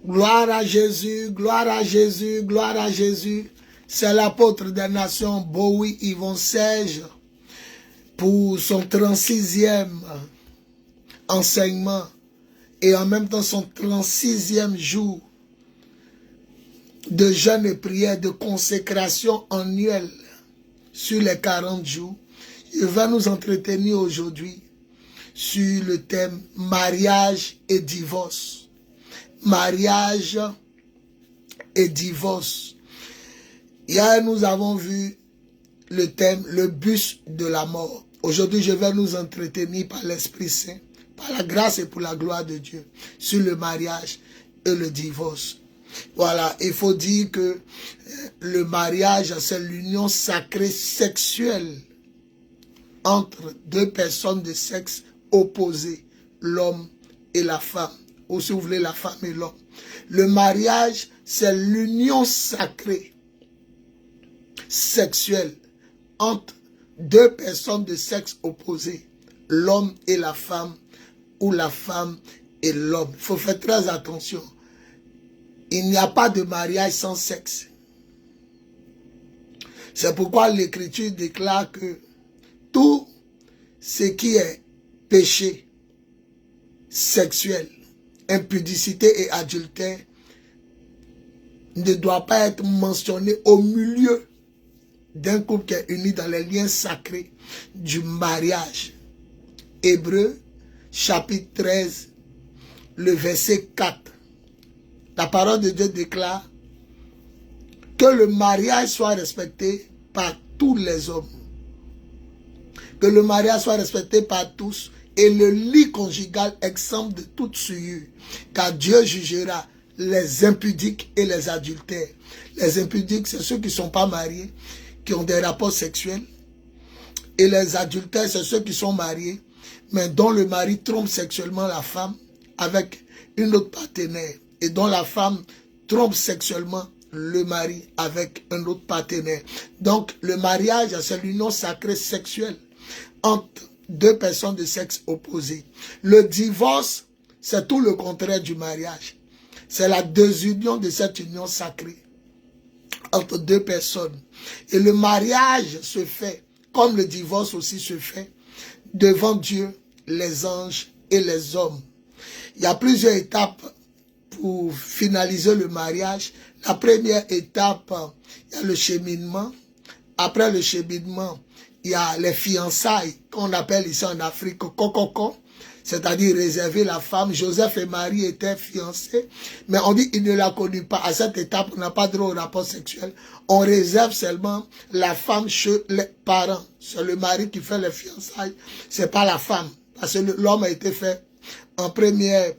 Gloire à Jésus, gloire à Jésus, gloire à Jésus. C'est l'apôtre des nations, Bowie Yvon Serge, pour son 36e enseignement et en même temps son 36e jour de jeûne et prière, de consécration annuelle sur les 40 jours. Il va nous entretenir aujourd'hui sur le thème mariage et divorce. Mariage et divorce. Hier, nous avons vu le thème, le bus de la mort. Aujourd'hui, je vais nous entretenir par l'Esprit Saint, par la grâce et pour la gloire de Dieu, sur le mariage et le divorce. Voilà, il faut dire que le mariage, c'est l'union sacrée sexuelle entre deux personnes de sexe opposé, l'homme et la femme, ou si vous voulez, la femme et l'homme. Le mariage, c'est l'union sacrée sexuelle entre deux personnes de sexe opposé, l'homme et la femme, ou la femme et l'homme. Il faut faire très attention. Il n'y a pas de mariage sans sexe. C'est pourquoi l'Écriture déclare que tout ce qui est péché sexuel, impudicité et adultère ne doit pas être mentionné au milieu d'un couple qui est uni dans les liens sacrés du mariage. Hébreux, chapitre 13, le verset 4. La parole de Dieu déclare que le mariage soit respecté par tous les hommes. Que le mariage soit respecté par tous et le lit conjugal exempt de toute souillure. Car Dieu jugera les impudiques et les adultères. Les impudiques, c'est ceux qui ne sont pas mariés, qui ont des rapports sexuels. Et les adultères, c'est ceux qui sont mariés, mais dont le mari trompe sexuellement la femme avec une autre partenaire. Et dont la femme trompe sexuellement le mari avec un autre partenaire. Donc, le mariage, c'est l'union sacrée sexuelle entre deux personnes de sexe opposé. Le divorce, c'est tout le contraire du mariage. C'est la désunion de cette union sacrée entre deux personnes. Et le mariage se fait, comme le divorce aussi se fait, devant Dieu, les anges et les hommes. Il y a plusieurs étapes pour finaliser le mariage. La première étape, il y a le cheminement. Après le cheminement, il y a les fiançailles, qu'on appelle ici en Afrique kokoko, c'est-à-dire réserver la femme. Joseph et Marie étaient fiancés, mais on dit qu'il ne la connut pas. À cette étape, on n'a pas droit au rapport sexuel. On réserve seulement la femme chez les parents. C'est le mari qui fait les fiançailles, c'est pas la femme. Parce que l'homme a été fait en première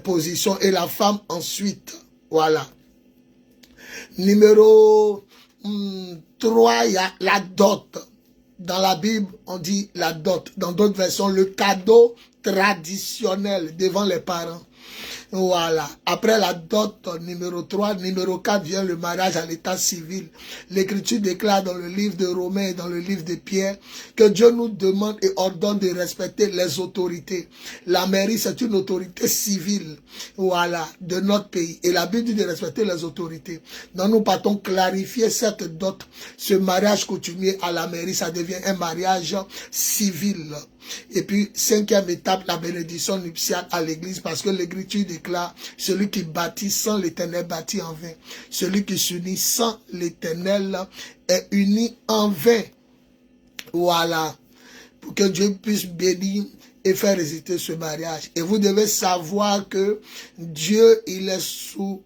position et la femme ensuite. Voilà. Numéro 3, il y a la dot. Dans la Bible, on dit la dot. Dans d'autres versions, le cadeau traditionnel devant les parents. Voilà. Après la dot, numéro 3, numéro 4 vient le mariage à l'état civil. L'Écriture déclare dans le livre de Romains et dans le livre de Pierre que Dieu nous demande et ordonne de respecter les autorités. La mairie, c'est une autorité civile, voilà, de notre pays. Et la Bible dit de respecter les autorités. Donc nous partons clarifier cette dot. Ce mariage coutumier à la mairie, ça devient un mariage civil. Et puis, 5e étape, la bénédiction nuptiale à l'église, parce que l'Écriture déclare, celui qui bâtit sans l'Éternel bâtit en vain. Celui qui s'unit sans l'Éternel est uni en vain. Voilà. Pour que Dieu puisse bénir et faire résister ce mariage. Et vous devez savoir que Dieu, il est souverain.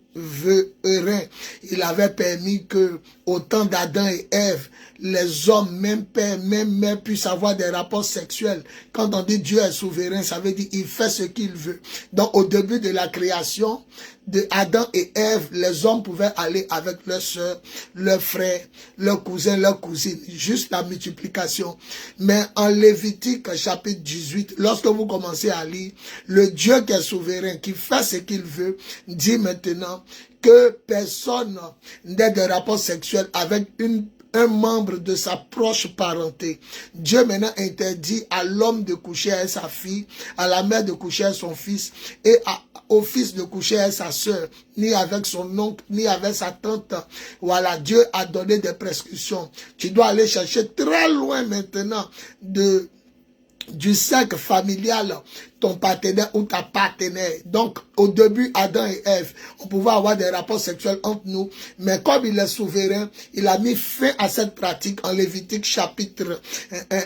Il avait permis que, au temps d'Adam et Ève, les hommes, même père, même mère, puissent avoir des rapports sexuels. Quand on dit Dieu est souverain, ça veut dire qu'il fait ce qu'il veut. Donc, au début de la création de Adam et Ève, les hommes pouvaient aller avec leurs soeurs, leurs frères, leurs cousins, leurs cousines. Juste la multiplication. Mais en Lévitique, chapitre 18, lorsque vous commencez à lire, le Dieu qui est souverain, qui fait ce qu'il veut, dit maintenant que personne n'ait de rapport sexuel avec un membre de sa proche parenté. Dieu maintenant interdit à l'homme de coucher avec sa fille, à la mère de coucher avec son fils et au fils de coucher avec sa sœur, ni avec son oncle, ni avec sa tante. Voilà, Dieu a donné des prescriptions. Tu dois aller chercher très loin maintenant du cercle familial, ton partenaire ou ta partenaire. Donc, au début, Adam et Ève, on pouvait avoir des rapports sexuels entre nous, mais comme il est souverain, il a mis fin à cette pratique en Lévitique chapitre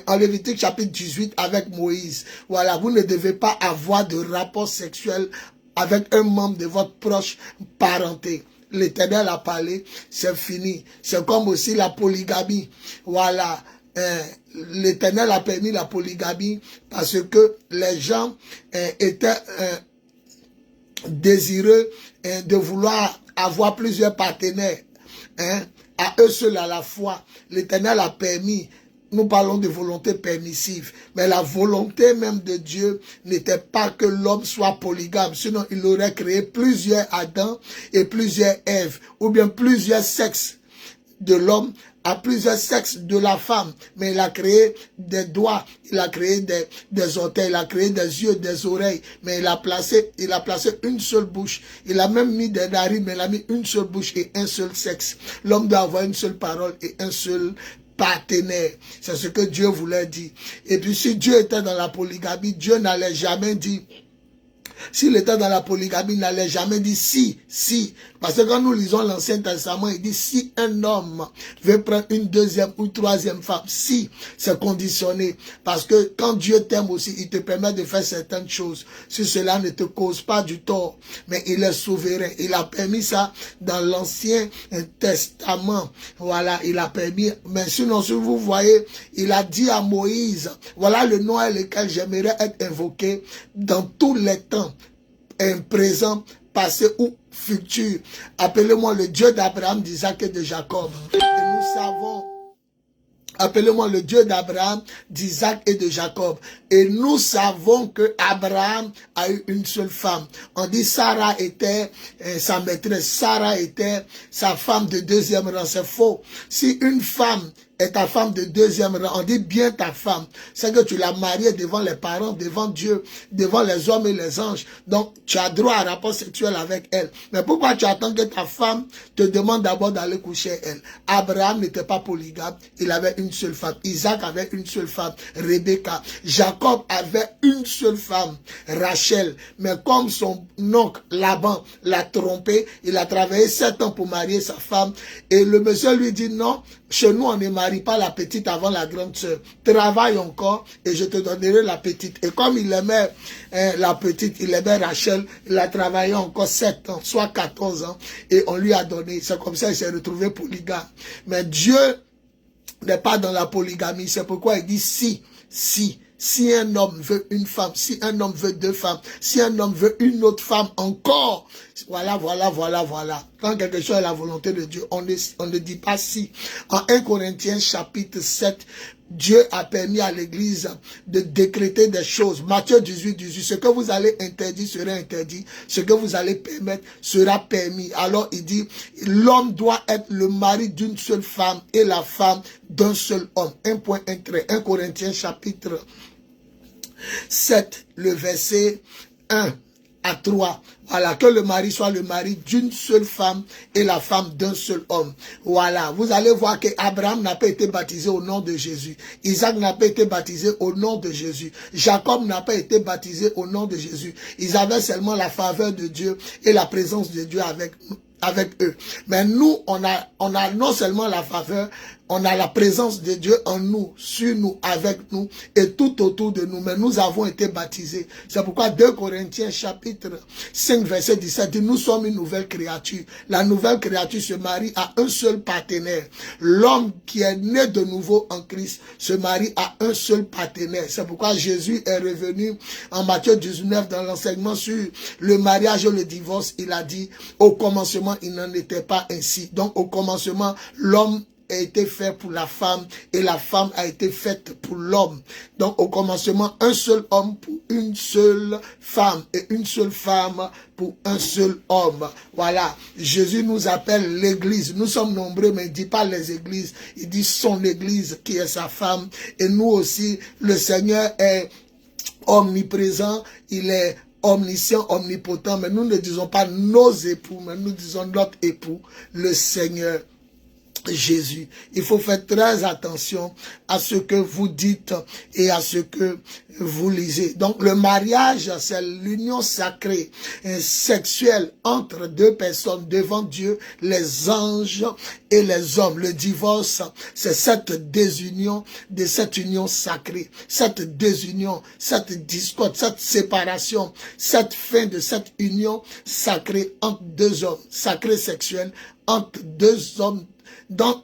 18 avec Moïse. Voilà, vous ne devez pas avoir de rapports sexuels avec un membre de votre proche parenté. L'Éternel a parlé, c'est fini. C'est comme aussi la polygamie. Voilà. L'Éternel a permis la polygamie parce que les gens étaient désireux de vouloir avoir plusieurs partenaires à eux seuls à la fois. L'Éternel a permis. Nous parlons de volonté permissive, mais la volonté même de Dieu n'était pas que l'homme soit polygame, sinon il aurait créé plusieurs Adam et plusieurs Ève, ou bien plusieurs sexes de l'homme à plusieurs sexes de la femme, mais il a créé des doigts, il a créé des orteils, il a créé des yeux, des oreilles, mais il a placé une seule bouche. Il a même mis des narines, mais il a mis une seule bouche et un seul sexe. L'homme doit avoir une seule parole et un seul partenaire. C'est ce que Dieu voulait dire. Et puis si Dieu était dans la polygamie, Dieu n'allait jamais dire. S'il était dans la polygamie, il n'allait jamais dire si. Parce que quand nous lisons l'Ancien Testament, il dit si un homme veut prendre une deuxième ou troisième femme, si, c'est conditionné. Parce que quand Dieu t'aime aussi, il te permet de faire certaines choses. Si cela ne te cause pas du tort, mais il est souverain. Il a permis ça dans l'Ancien Testament. Voilà, il a permis. Mais sinon, si vous voyez, il a dit à Moïse, voilà le nom avec lequel j'aimerais être invoqué dans tous les temps. Un présent, passé ou futur. Appelez-moi le Dieu d'Abraham, d'Isaac et de Jacob. Et nous savons, appelez-moi le Dieu d'Abraham, d'Isaac et de Jacob. Et nous savons que Abraham a eu une seule femme. On dit Sarah était sa maîtresse. Sarah était sa femme de deuxième rang. C'est faux. Si une femme est ta femme de deuxième rang, on dit bien ta femme, c'est que tu l'as mariée devant les parents, devant Dieu, devant les hommes et les anges. Donc, tu as droit à un rapport sexuel avec elle. Mais pourquoi tu attends que ta femme te demande d'abord d'aller coucher elle? Abraham n'était pas polygame, il avait une seule femme. Isaac avait une seule femme, Rebecca. Jacob avait une seule femme, Rachel. Mais comme son oncle Laban l'a trompé, il a travaillé 7 ans pour marier sa femme. Et le monsieur lui dit non, chez nous on ne marie pas la petite avant la grande sœur. Travaille encore et je te donnerai la petite. Et comme il aimait la petite, il aimait Rachel, il a travaillé encore 7 ans, soit 14 ans. Et on lui a donné. C'est comme ça qu'il s'est retrouvé polygame. Mais Dieu n'est pas dans la polygamie. C'est pourquoi il dit si. Si un homme veut une femme, si un homme veut 2 femmes, si un homme veut une autre femme encore, voilà. Quand quelque chose est la volonté de Dieu, on ne dit pas si. En 1 Corinthiens chapitre 7, Dieu a permis à l'église de décréter des choses. Matthieu 18, ce que vous allez interdire sera interdit, ce que vous allez permettre sera permis. Alors il dit, l'homme doit être le mari d'une seule femme et la femme d'un seul homme. 1 Corinthiens chapitre 7, le verset 1 à 3. Voilà, que le mari soit le mari d'une seule femme et la femme d'un seul homme. Voilà, vous allez voir que Abraham n'a pas été baptisé au nom de Jésus. Isaac n'a pas été baptisé au nom de Jésus. Jacob n'a pas été baptisé au nom de Jésus. Ils avaient seulement la faveur de Dieu et la présence de Dieu avec eux. Mais nous, on a non seulement la faveur, on a la présence de Dieu en nous, sur nous, avec nous et tout autour de nous. Mais nous avons été baptisés. C'est pourquoi 2 Corinthiens chapitre 5 verset 17 dit, nous sommes une nouvelle créature. La nouvelle créature se marie à un seul partenaire. L'homme qui est né de nouveau en Christ se marie à un seul partenaire. C'est pourquoi Jésus est revenu en Matthieu 19 dans l'enseignement sur le mariage et le divorce. Il a dit, au commencement, il n'en était pas ainsi. Donc, au commencement, l'homme a été fait pour la femme et la femme a été faite pour l'homme. Donc au commencement, un seul homme pour une seule femme et une seule femme pour un seul homme. Voilà, Jésus nous appelle l'église. Nous sommes nombreux, mais il ne dit pas les églises, il dit son église qui est sa femme. Et nous aussi, le Seigneur est omniprésent, il est omniscient, omnipotent, mais nous ne disons pas nos époux, mais nous disons notre époux, le Seigneur Jésus. Il faut faire très attention à ce que vous dites et à ce que vous lisez. Donc le mariage, c'est l'union sacrée et sexuelle entre deux personnes devant Dieu, les anges et les hommes. Le divorce, c'est cette désunion de cette union sacrée, cette désunion, cette discorde, cette séparation, cette fin de cette union sacrée entre deux hommes, sacrée sexuelle entre deux hommes,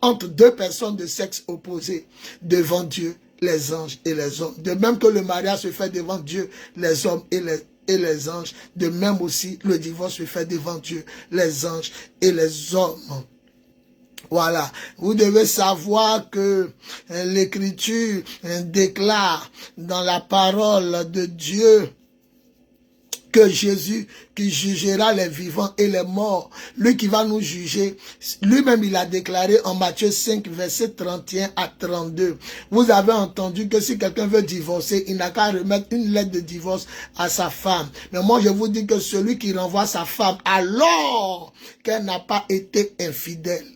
entre deux personnes de sexe opposé devant Dieu, les anges et les hommes. De même que le mariage se fait devant Dieu, les hommes et les anges, de même aussi le divorce se fait devant Dieu, les anges et les hommes. Voilà, vous devez savoir que l'Écriture déclare dans la parole de Dieu que Jésus qui jugera les vivants et les morts, lui qui va nous juger, lui-même il a déclaré en Matthieu 5, verset 31 à 32. Vous avez entendu que si quelqu'un veut divorcer, il n'a qu'à remettre une lettre de divorce à sa femme. Mais moi je vous dis que celui qui renvoie sa femme alors qu'elle n'a pas été infidèle,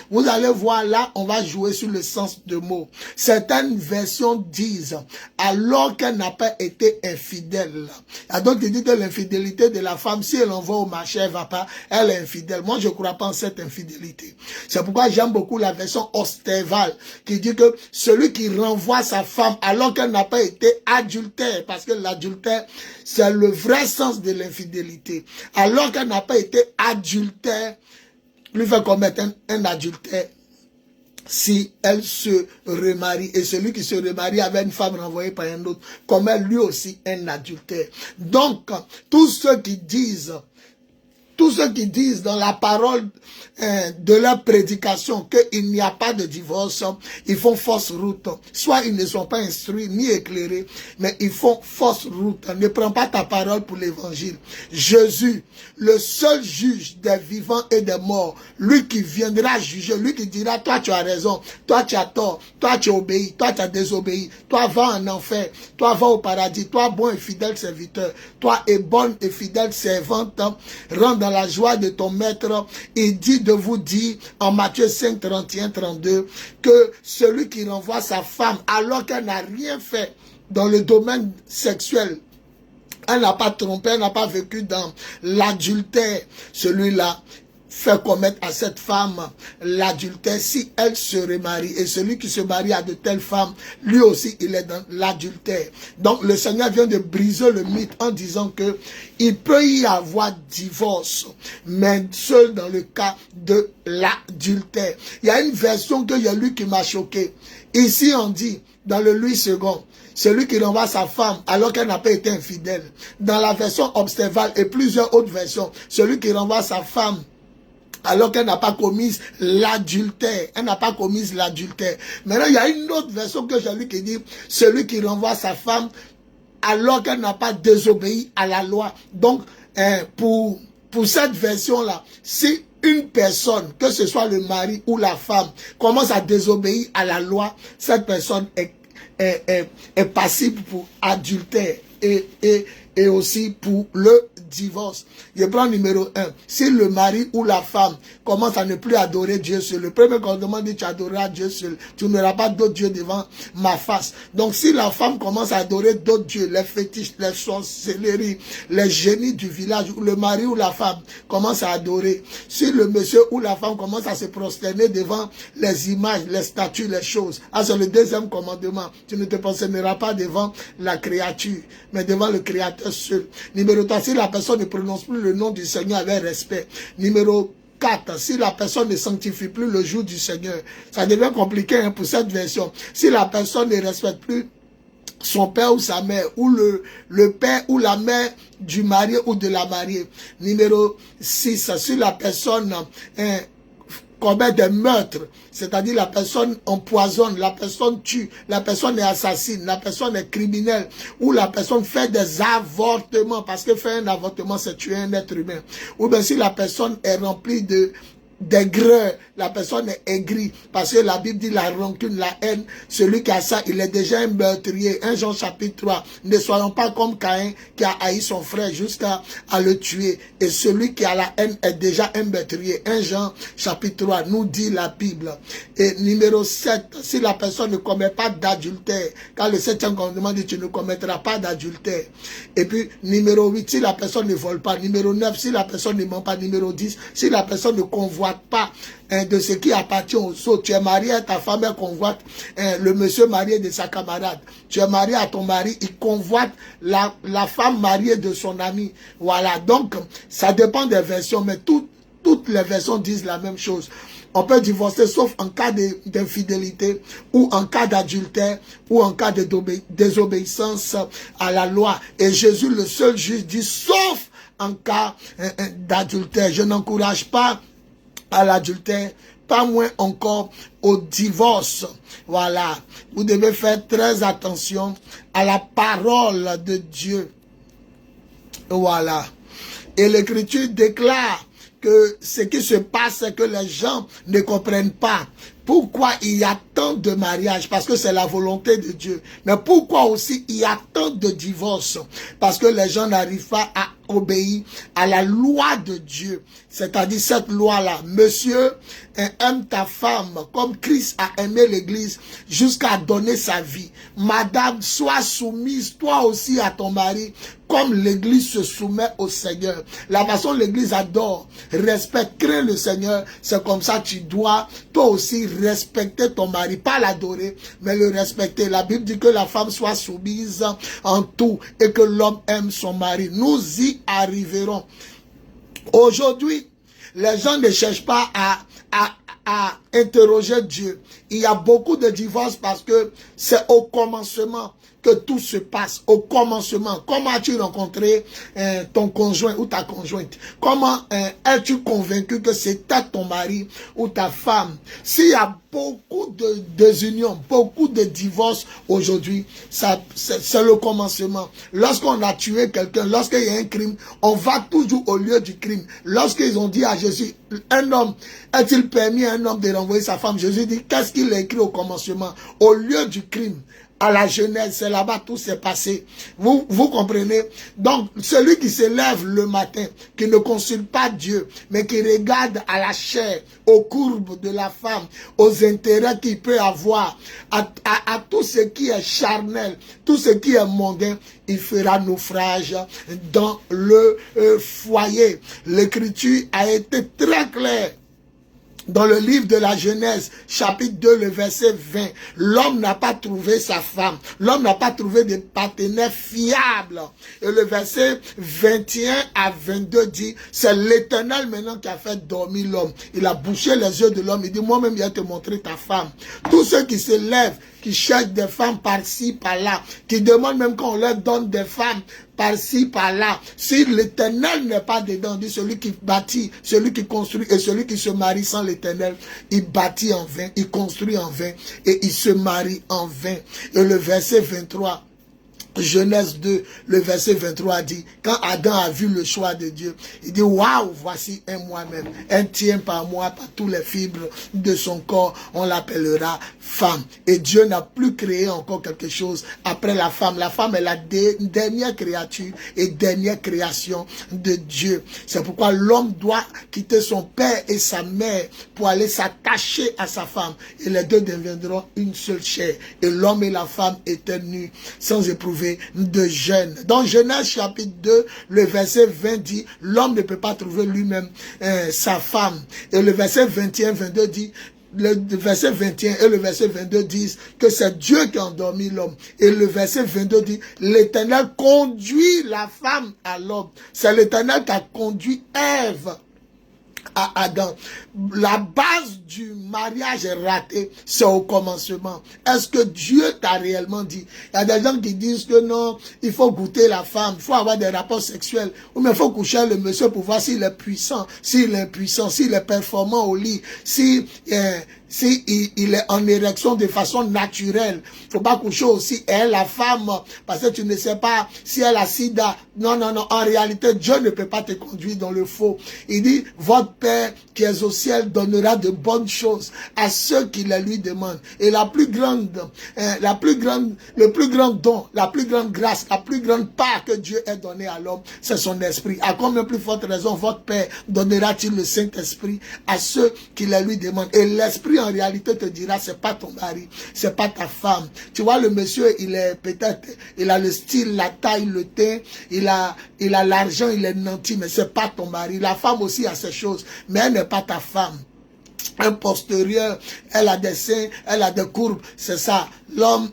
vous allez voir là, on va jouer sur le sens de mots. Certaines versions disent, alors qu'elle n'a pas été infidèle. Il y a d'autres qui disent que l'infidélité de la femme, si elle envoie au marché, elle va pas, elle est infidèle. Moi, je ne crois pas en cette infidélité. C'est pourquoi j'aime beaucoup la version Ostéval, qui dit que celui qui renvoie sa femme alors qu'elle n'a pas été adultère, parce que l'adultère, c'est le vrai sens de l'infidélité. Alors qu'elle n'a pas été adultère, lui fait commettre un adultère si elle se remarie. Et celui qui se remarie avec une femme renvoyée par un autre commet lui aussi un adultère. Donc, tous ceux qui disent dans la parole de leur prédication qu'il n'y a pas de divorce, ils font fausse route. Soit ils ne sont pas instruits ni éclairés, mais ils font fausse route. Ne prends pas ta parole pour l'évangile. Jésus, le seul juge des vivants et des morts, lui qui viendra juger, lui qui dira, toi tu as raison, toi tu as tort, toi tu obéis, toi tu as désobéi, toi va en enfer, toi va au paradis, toi bon et fidèle serviteur, toi et bonne et fidèle servante, rentre dans la joie de ton maître. Il dit de vous dire en Matthieu 5, 31, 32 que celui qui renvoie sa femme alors qu'elle n'a rien fait dans le domaine sexuel, elle n'a pas trompé, elle n'a pas vécu dans l'adultère, celui-là fait commettre à cette femme l'adultère si elle se remarie. Et celui qui se marie à de telles femmes, lui aussi, il est dans l'adultère. Donc, le Seigneur vient de briser le mythe en disant que il peut y avoir divorce, mais seul dans le cas de l'adultère. Il y a une version que j'ai lue qui m'a choqué. Ici, on dit, dans le Louis II, celui qui renvoie sa femme alors qu'elle n'a pas été infidèle. Dans la version Observal et plusieurs autres versions, celui qui renvoie sa femme alors qu'elle n'a pas commis l'adultère. Elle n'a pas commis l'adultère. Maintenant, il y a une autre version que j'ai lue qui dit celui qui renvoie sa femme alors qu'elle n'a pas désobéi à la loi. Donc, pour cette version-là, si une personne, que ce soit le mari ou la femme, commence à désobéir à la loi, cette personne est passible pour adultère et aussi pour le divorce. Je prends numéro 1. Si le mari ou la femme commence à ne plus adorer Dieu seul, le premier commandement dit tu adoreras Dieu seul. Tu n'auras pas d'autres dieux devant ma face. Donc si la femme commence à adorer d'autres dieux, les fétiches, les sorcelleries, les génies du village, ou le mari ou la femme commence à adorer, si le monsieur ou la femme commence à se prosterner devant les images, les statues, les choses, c'est le deuxième commandement. Tu ne te prosterneras pas devant la créature, mais devant le Créateur seul. Numéro 3, si la personne ne prononce plus le nom du Seigneur avec respect. Numéro 4, si la personne ne sanctifie plus le jour du Seigneur. Ça devient compliqué pour cette version. Si la personne ne respecte plus son père ou sa mère, ou le père ou la mère du marié ou de la mariée. Numéro 6, si la personne commet des meurtres, c'est-à-dire la personne empoisonne, la personne tue, la personne est assassine, la personne est criminelle, ou la personne fait des avortements, parce que faire un avortement, c'est tuer un être humain. Ou bien si la personne est remplie d'aigreur, la personne est aigrie, parce que la Bible dit la rancune, la haine, celui qui a ça, il est déjà un meurtrier. 1 Jean chapitre 3, ne soyons pas comme Caïn qui a haï son frère jusqu'à le tuer, et celui qui a la haine est déjà un meurtrier. 1 Jean chapitre 3 nous dit la Bible. Et numéro 7, si la personne ne commet pas d'adultère, car le 7e commandement dit tu ne commettras pas d'adultère. Et puis numéro 8, si la personne ne vole pas. Numéro 9, si la personne ne ment pas. Numéro 10, si la personne ne convoite pas de ce qui appartient aux autres. Tu es marié à ta femme, elle convoite le monsieur marié de sa camarade. Tu es marié à ton mari, il convoite la femme mariée de son ami. Voilà, donc ça dépend des versions, mais toutes les versions disent la même chose. On peut divorcer sauf en cas d'infidélité ou en cas d'adultère ou en cas de désobéissance à la loi. Et Jésus, le seul juge, dit sauf en cas d'adultère. Je n'encourage pas à l'adultère, pas moins encore au divorce. Voilà. Vous devez faire très attention à la parole de Dieu. Voilà. Et l'Écriture déclare que ce qui se passe, c'est que les gens ne comprennent pas pourquoi il y a tant de mariages, parce que c'est la volonté de Dieu. Mais pourquoi aussi il y a tant de divorces? Parce que les gens n'arrivent pas à obéir à la loi de Dieu. C'est-à-dire cette loi-là. Monsieur, aime ta femme comme Christ a aimé l'église jusqu'à donner sa vie. Madame, sois soumise toi aussi à ton mari comme l'église se soumet au Seigneur. La façon l'église adore, respecte, craint le Seigneur, c'est comme ça tu dois toi aussi respecter ton mari, pas l'adorer, mais le respecter. La Bible dit que la femme soit soumise en tout et que l'homme aime son mari. Nous y arriverons. Aujourd'hui, les gens ne cherchent pas à interroger Dieu. Il y a beaucoup de divorces parce que c'est au commencement que tout se passe, au commencement. Comment as-tu rencontré ton conjoint ou ta conjointe? Comment es-tu convaincu que c'était ton mari ou ta femme? S'il y a beaucoup de désunions, beaucoup de divorces aujourd'hui, c'est le commencement. Lorsqu'on a tué quelqu'un, lorsqu'il y a un crime, on va toujours au lieu du crime. Lorsqu'ils ont dit à Jésus, un homme, est-il permis à un homme de renvoyer sa femme? Jésus dit, qu'est-ce qu'il a écrit au commencement? Au lieu du crime. À la Genèse, c'est là-bas tout s'est passé. Vous comprenez? Donc, celui qui se lève le matin, qui ne consulte pas Dieu, mais qui regarde à la chair, aux courbes de la femme, aux intérêts qu'il peut avoir, à tout ce qui est charnel, tout ce qui est mondain, il fera naufrage dans le foyer. L'Écriture a été très claire. Dans le livre de la Genèse, chapitre 2, le verset 20, l'homme n'a pas trouvé sa femme. L'homme n'a pas trouvé de partenaire fiable. Et le verset 21 à 22 dit, c'est l'Éternel maintenant qui a fait dormir l'homme. Il a bouché les yeux de l'homme. Il dit, moi-même, je vais te montrer ta femme. Tous ceux qui se lèvent, qui cherchent des femmes par-ci, par-là, qui demandent même qu'on leur donne des femmes par-ci, par-là. Si l'Éternel n'est pas dedans, dit celui qui bâtit, celui qui construit et celui qui se marie sans l'Éternel, il bâtit en vain, il construit en vain et il se marie en vain. Et le verset 23, Genèse 2, le verset 23 dit, quand Adam a vu le choix de Dieu, il dit, waouh, voici un moi-même, un tien par moi, par tous les fibres de son corps, on l'appellera femme. Et Dieu n'a plus créé encore quelque chose après la femme. La femme est la dernière créature et dernière création de Dieu. C'est pourquoi l'homme doit quitter son père et sa mère pour aller s'attacher à sa femme. Et les deux deviendront une seule chair. Et l'homme et la femme étaient nus sans éprouver de gêne. Dans Genèse chapitre 2, le verset 20 dit, l'homme ne peut pas trouver lui-même sa femme. Et le verset 21-22 dit, le verset 21 et le verset 22 disent que c'est Dieu qui a endormi l'homme. Et le verset 22 dit, l'Éternel conduit la femme à l'homme. C'est l'Éternel qui a conduit Ève à Adam. La base du mariage raté, c'est au commencement. Est-ce que Dieu t'a réellement dit? Il y a des gens qui disent que non, il faut goûter la femme, il faut avoir des rapports sexuels, ou bien il faut coucher le monsieur pour voir s'il est puissant, s'il est puissant, s'il est performant au lit, si il est en érection de façon naturelle. Il faut pas coucher aussi elle, la femme, parce que tu ne sais pas si elle a sida. Non, non, non. En réalité, Dieu ne peut pas te conduire dans le faux. Il dit, votre Père qui est au ciel donnera de bonnes choses à ceux qui les lui demandent. Et le plus grand don, la plus grande grâce, la plus grande part que Dieu ait donnée à l'homme, c'est son esprit. À combien plus forte raison votre Père donnera-t-il le Saint-Esprit à ceux qui les lui demandent? Et l'esprit en réalité te dira, c'est pas ton mari, c'est pas ta femme. Tu vois, le monsieur, il est peut-être, il a le style, la taille, le teint, il a l'argent, il est nanti, mais c'est pas ton mari. La femme aussi a ces choses, mais elle n'est pas ta femme. Un postérieur, elle a des seins, elle a des courbes, c'est ça. L'homme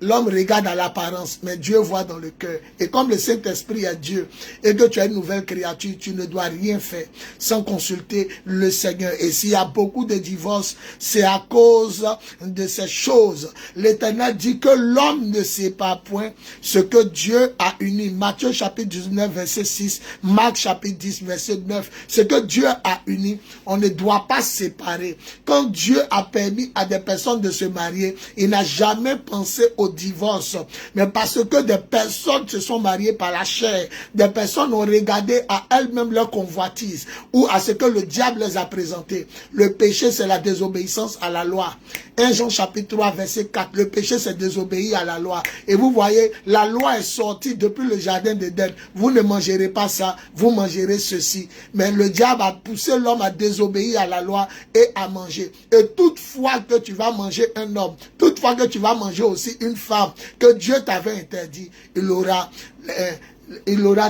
regarde à l'apparence, mais Dieu voit dans le cœur. Et comme le Saint-Esprit est Dieu, et que tu es une nouvelle créature, tu ne dois rien faire sans consulter le Seigneur. Et s'il y a beaucoup de divorces, c'est à cause de ces choses. L'Éternel dit que l'homme ne sait pas point ce que Dieu a uni. Matthieu chapitre 19, verset 6, Marc chapitre 10, verset 9. Ce que Dieu a uni, on ne doit pas séparer. Quand Dieu a permis à des personnes de se marier, il n'a jamais pensé au divorce, mais parce que des personnes se sont mariées par la chair, des personnes ont regardé à elles-mêmes leur convoitise ou à ce que le diable les a présenté. Le péché, c'est la désobéissance à la loi. 1 Jean chapitre 3, verset 4, le péché, c'est désobéir à la loi. Et vous voyez, la loi est sortie depuis le jardin d'Éden. Vous ne mangerez pas ça, vous mangerez ceci. Mais le diable a poussé l'homme à désobéir à la loi et à manger. Et toutefois que tu vas manger un homme, toutefois que tu vas manger aussi une femme que Dieu t'avait interdit, il aura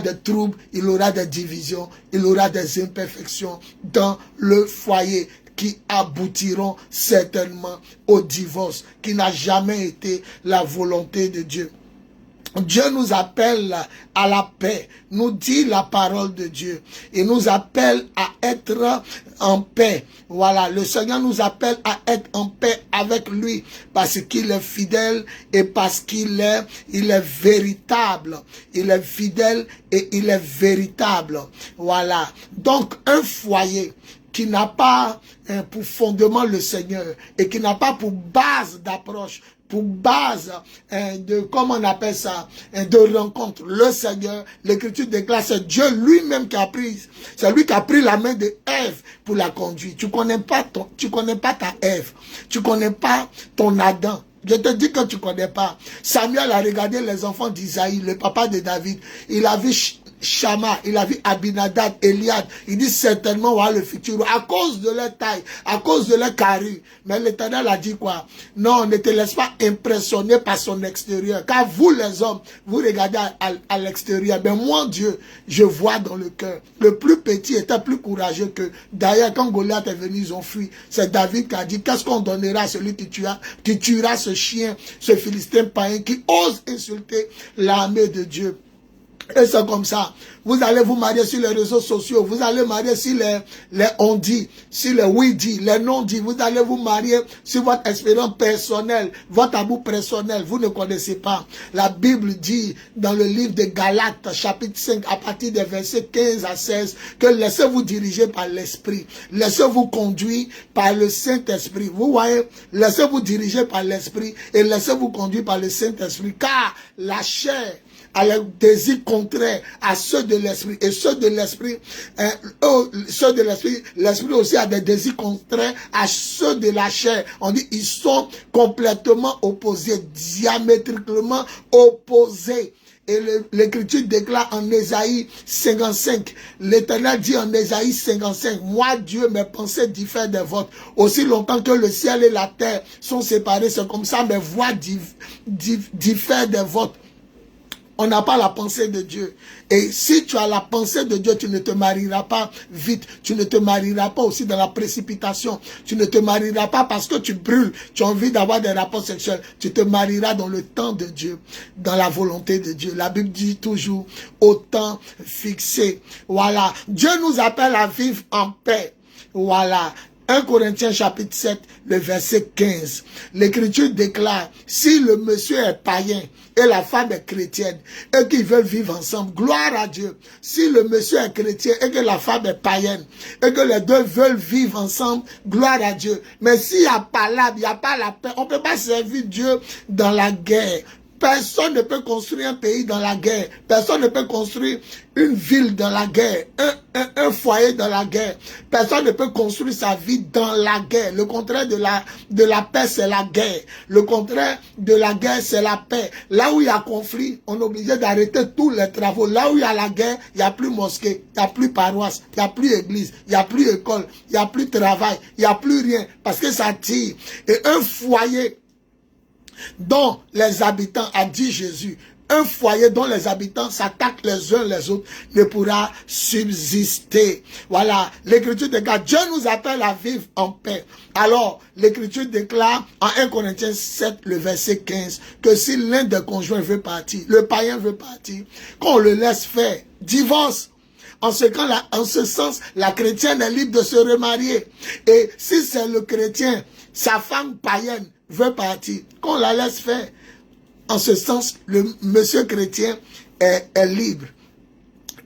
des troubles, il aura des divisions, il aura des imperfections dans le foyer qui aboutiront certainement au divorce, qui n'a jamais été la volonté de Dieu. Dieu nous appelle à la paix, nous dit la parole de Dieu, et nous appelle à être en paix. Voilà, le Seigneur nous appelle à être en paix avec lui, parce qu'il est fidèle et parce qu'il est véritable. Il est fidèle et il est véritable. Voilà, donc un foyer qui n'a pas pour fondement le Seigneur et qui n'a pas pour base d'approche, pour base de, comment on appelle ça, de rencontre, le Seigneur, l'Écriture déclare, c'est Dieu lui-même qui a pris, c'est lui qui a pris la main de Ève pour la conduire. Tu connais pas ta Ève, tu connais pas ton Adam. Je te dis que tu connais pas. Samuel a regardé les enfants d'Isaïe, le papa de David. Il a vu Shama, il a vu Abinadab, Eliad. Il dit certainement, voilà le futur. À cause de leur taille, à cause de leur carrure. Mais l'Éternel a dit quoi? Non, ne te laisse pas impressionner par son extérieur. Car vous les hommes, vous regardez à l'extérieur. Mais moi, Dieu, je vois dans le cœur. Le plus petit était plus courageux que. D'ailleurs, quand Goliath est venu, ils ont fui. C'est David qui a dit, qu'est-ce qu'on donnera à celui qui tuera ce chien, ce Philistin païen qui ose insulter l'armée de Dieu? Et c'est comme ça. Vous allez vous marier sur les réseaux sociaux. Vous allez marier sur les on-dit, sur les oui-dit, les non-dit. Vous allez vous marier sur votre expérience personnelle, votre amour personnel. Vous ne connaissez pas. La Bible dit dans le livre de Galates, chapitre 5, à partir des versets 15 à 16, que laissez-vous diriger par l'Esprit. Laissez-vous conduire par le Saint-Esprit. Vous voyez, laissez-vous diriger par l'Esprit et laissez-vous conduire par le Saint-Esprit. Car la chair a les désirs contraires à ceux de l'esprit. Et ceux de l'esprit, l'esprit aussi a des désirs contraires à ceux de la chair. On dit, ils sont complètement opposés, diamétriquement opposés. Et l'Écriture déclare en Ésaïe 55, l'Éternel dit en Ésaïe 55, moi Dieu, mes pensées diffèrent des vôtres. Aussi longtemps que le ciel et la terre sont séparés, c'est comme ça, mes voix diffèrent des vôtres. On n'a pas la pensée de Dieu. Et si tu as la pensée de Dieu, tu ne te marieras pas vite. Tu ne te marieras pas aussi dans la précipitation. Tu ne te marieras pas parce que tu brûles. Tu as envie d'avoir des rapports sexuels. Tu te marieras dans le temps de Dieu, dans la volonté de Dieu. La Bible dit toujours au temps fixé. Voilà. Dieu nous appelle à vivre en paix. Voilà. 1 Corinthiens chapitre 7, le verset 15. L'Écriture déclare, si le monsieur est païen et la femme est chrétienne et qu'ils veulent vivre ensemble, gloire à Dieu. Si le monsieur est chrétien et que la femme est païenne et que les deux veulent vivre ensemble, gloire à Dieu. Mais s'il n'y a pas l'âme, il n'y a pas la paix, on ne peut pas servir Dieu dans la guerre. Personne ne peut construire un pays dans la guerre. Personne ne peut construire une ville dans la guerre, un foyer dans la guerre. Personne ne peut construire sa vie dans la guerre. Le contraire de la paix, c'est la guerre. Le contraire de la guerre, c'est la paix. Là où il y a conflit, on est obligé d'arrêter tous les travaux. Là où il y a la guerre, il n'y a plus mosquée, il n'y a plus paroisse, il n'y a plus église, il n'y a plus école, il n'y a plus travail, il n'y a plus rien. Parce que ça tire. Et un foyer dont les habitants, a dit Jésus, un foyer dont les habitants s'attaquent les uns les autres ne pourra subsister. Voilà, l'Écriture déclare, Dieu nous appelle à vivre en paix. Alors, l'Écriture déclare en 1 Corinthiens 7, le verset 15, que si l'un des conjoints veut partir, le païen veut partir, qu'on le laisse faire, divorce. En ce sens, la chrétienne est libre de se remarier. Et si c'est le chrétien, sa femme païenne veut partir, qu'on la laisse faire. En ce sens, le monsieur chrétien est libre.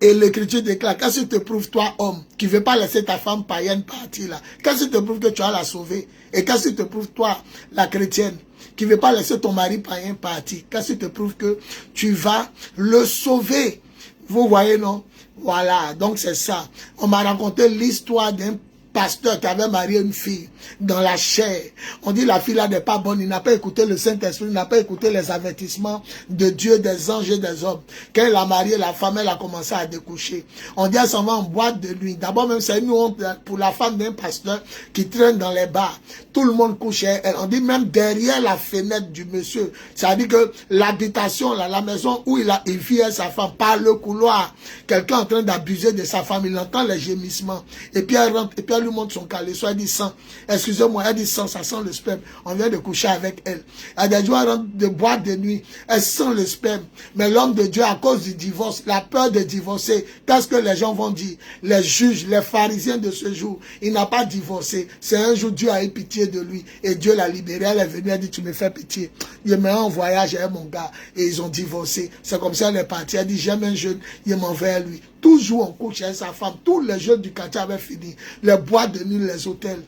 Et l'Écriture déclare, qu'est-ce qui te prouve, toi, homme, qui ne veut pas laisser ta femme païenne partir là? Qu'est-ce qui te prouve que tu vas la sauver? Et qu'est-ce qui te prouve, toi, la chrétienne, qui ne veut pas laisser ton mari païen partir? Qu'est-ce qui te prouve que tu vas le sauver? Vous voyez, non? Voilà, donc c'est ça. On m'a raconté l'histoire d'un pasteur qui avait marié une fille dans la chair. On dit la fille là n'est pas bonne, il n'a pas écouté le Saint-Esprit, il n'a pas écouté les avertissements de Dieu, des anges et des hommes. Quand elle a marié la femme, elle a commencé à découcher. On dit elle s'en va en boîte de nuit. D'abord même c'est une honte pour la femme d'un pasteur qui traîne dans les bars. Tout le monde couchait. On dit même derrière la fenêtre du monsieur. Ça veut dire que l'habitation, la maison où il vit avec sa femme, par le couloir, quelqu'un en train d'abuser de sa femme, il entend les gémissements. Et puis elle rentre, et puis elle lui montre son caleçon, elle dit sang. Excusez-moi, elle dit sang, ça sent le sperme. On vient de coucher avec elle. Elle a dit, elle rentre de boîte de nuit, elle sent le sperme. Mais l'homme de Dieu, à cause du divorce, la peur de divorcer, qu'est-ce que les gens vont dire? Les juges, les pharisiens de ce jour, il n'a pas divorcé. C'est un jour, Dieu a eu pitié de lui. Et Dieu l'a libéré. Elle est venue, elle dit, tu me fais pitié. Il m'a en voyage avec mon gars. Et ils ont divorcé. C'est comme ça, elle est partie. Elle dit, j'aime un jeune, il m'en va à lui. Toujours on couche avec sa femme. Tous les jeunes du quartier avaient fini. Les boîtes de nuit, les hôtels.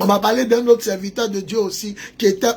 On m'a parlé d'un autre serviteur de Dieu aussi, qui était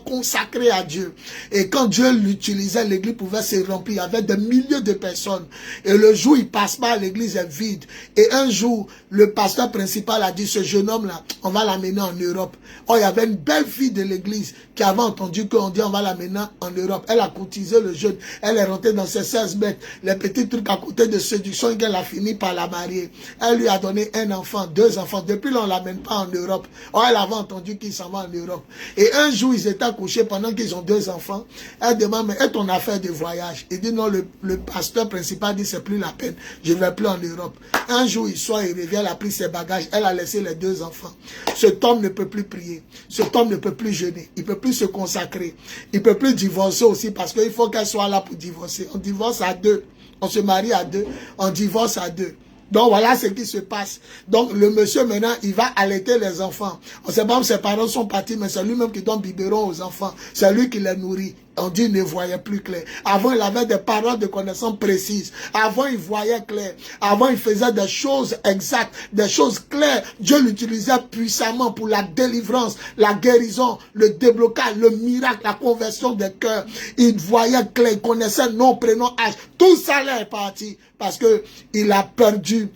consacré à Dieu. Et quand Dieu l'utilisait, l'église pouvait se remplir avec des milliers de personnes. Et le jour, il passe pas, l'église est vide. Et un jour, le pasteur principal a dit, ce jeune homme-là, on va l'amener en Europe. Oh, il y avait une belle fille de l'église qui avait entendu qu'on dit, on va l'amener en Europe. Elle a courtisé le jeune. Elle est rentrée dans ses 16 mètres. Les petits trucs à côté de séduction, qu'elle a fini par la marier. Elle lui a donné un enfant, 2 enfants. Depuis là, on ne l'amène pas en Europe. Oh, elle avait entendu qu'il s'en va en Europe. Et un jour, ils étaient couchés pendant qu'ils ont 2 enfants. Elle demande, mais est ton affaire de voyage? Il dit non, le pasteur principal dit, c'est plus la peine. Je ne vais plus en Europe. Un jour, il sort, il revient, elle a pris ses bagages. Elle a laissé les 2 enfants. Cet homme ne peut plus prier. Cet homme ne peut plus jeûner. Il ne peut plus se consacrer. Il ne peut plus divorcer aussi parce qu'il faut qu'elle soit là pour divorcer. On divorce à 2. On se marie à 2. On divorce à 2. Donc voilà ce qui se passe. Donc le monsieur maintenant, il va allaiter les enfants. On ne sait pas où ses parents sont partis, mais c'est lui-même qui donne biberon aux enfants. C'est lui qui les nourrit. On dit qu'il ne voyait plus clair. Avant, il avait des paroles de connaissance précises. Avant, il voyait clair. Avant, il faisait des choses exactes, des choses claires. Dieu l'utilisait puissamment pour la délivrance, la guérison, le déblocage, le miracle, la conversion des cœurs. Il voyait clair, il connaissait nom, prénom, âge. Tout ça là est parti parce que il a perdu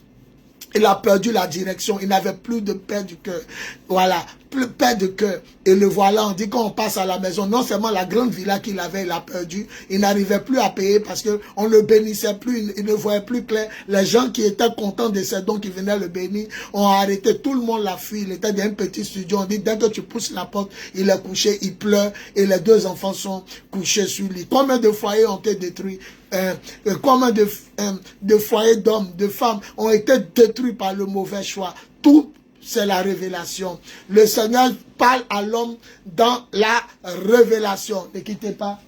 la direction. Il n'avait plus de paix du cœur. Voilà, plus paix de cœur. Et le voilà, on dit quand on passe à la maison, non seulement la grande villa qu'il avait, il a perdu. Il n'arrivait plus à payer parce que on ne le bénissait plus, il ne voyait plus clair. Les gens qui étaient contents de ces dons qui venaient le bénir ont arrêté. Tout le monde l'a fui. Il était dans un petit studio. On dit dès que tu pousses la porte, il est couché, il pleure et les 2 enfants sont couchés sur lui. Combien de foyers ont été détruits? Combien de foyers d'hommes, de femmes ont été détruits par le mauvais choix? Tout, c'est la révélation. Le Seigneur parle à l'homme dans la révélation. Ne quittez pas.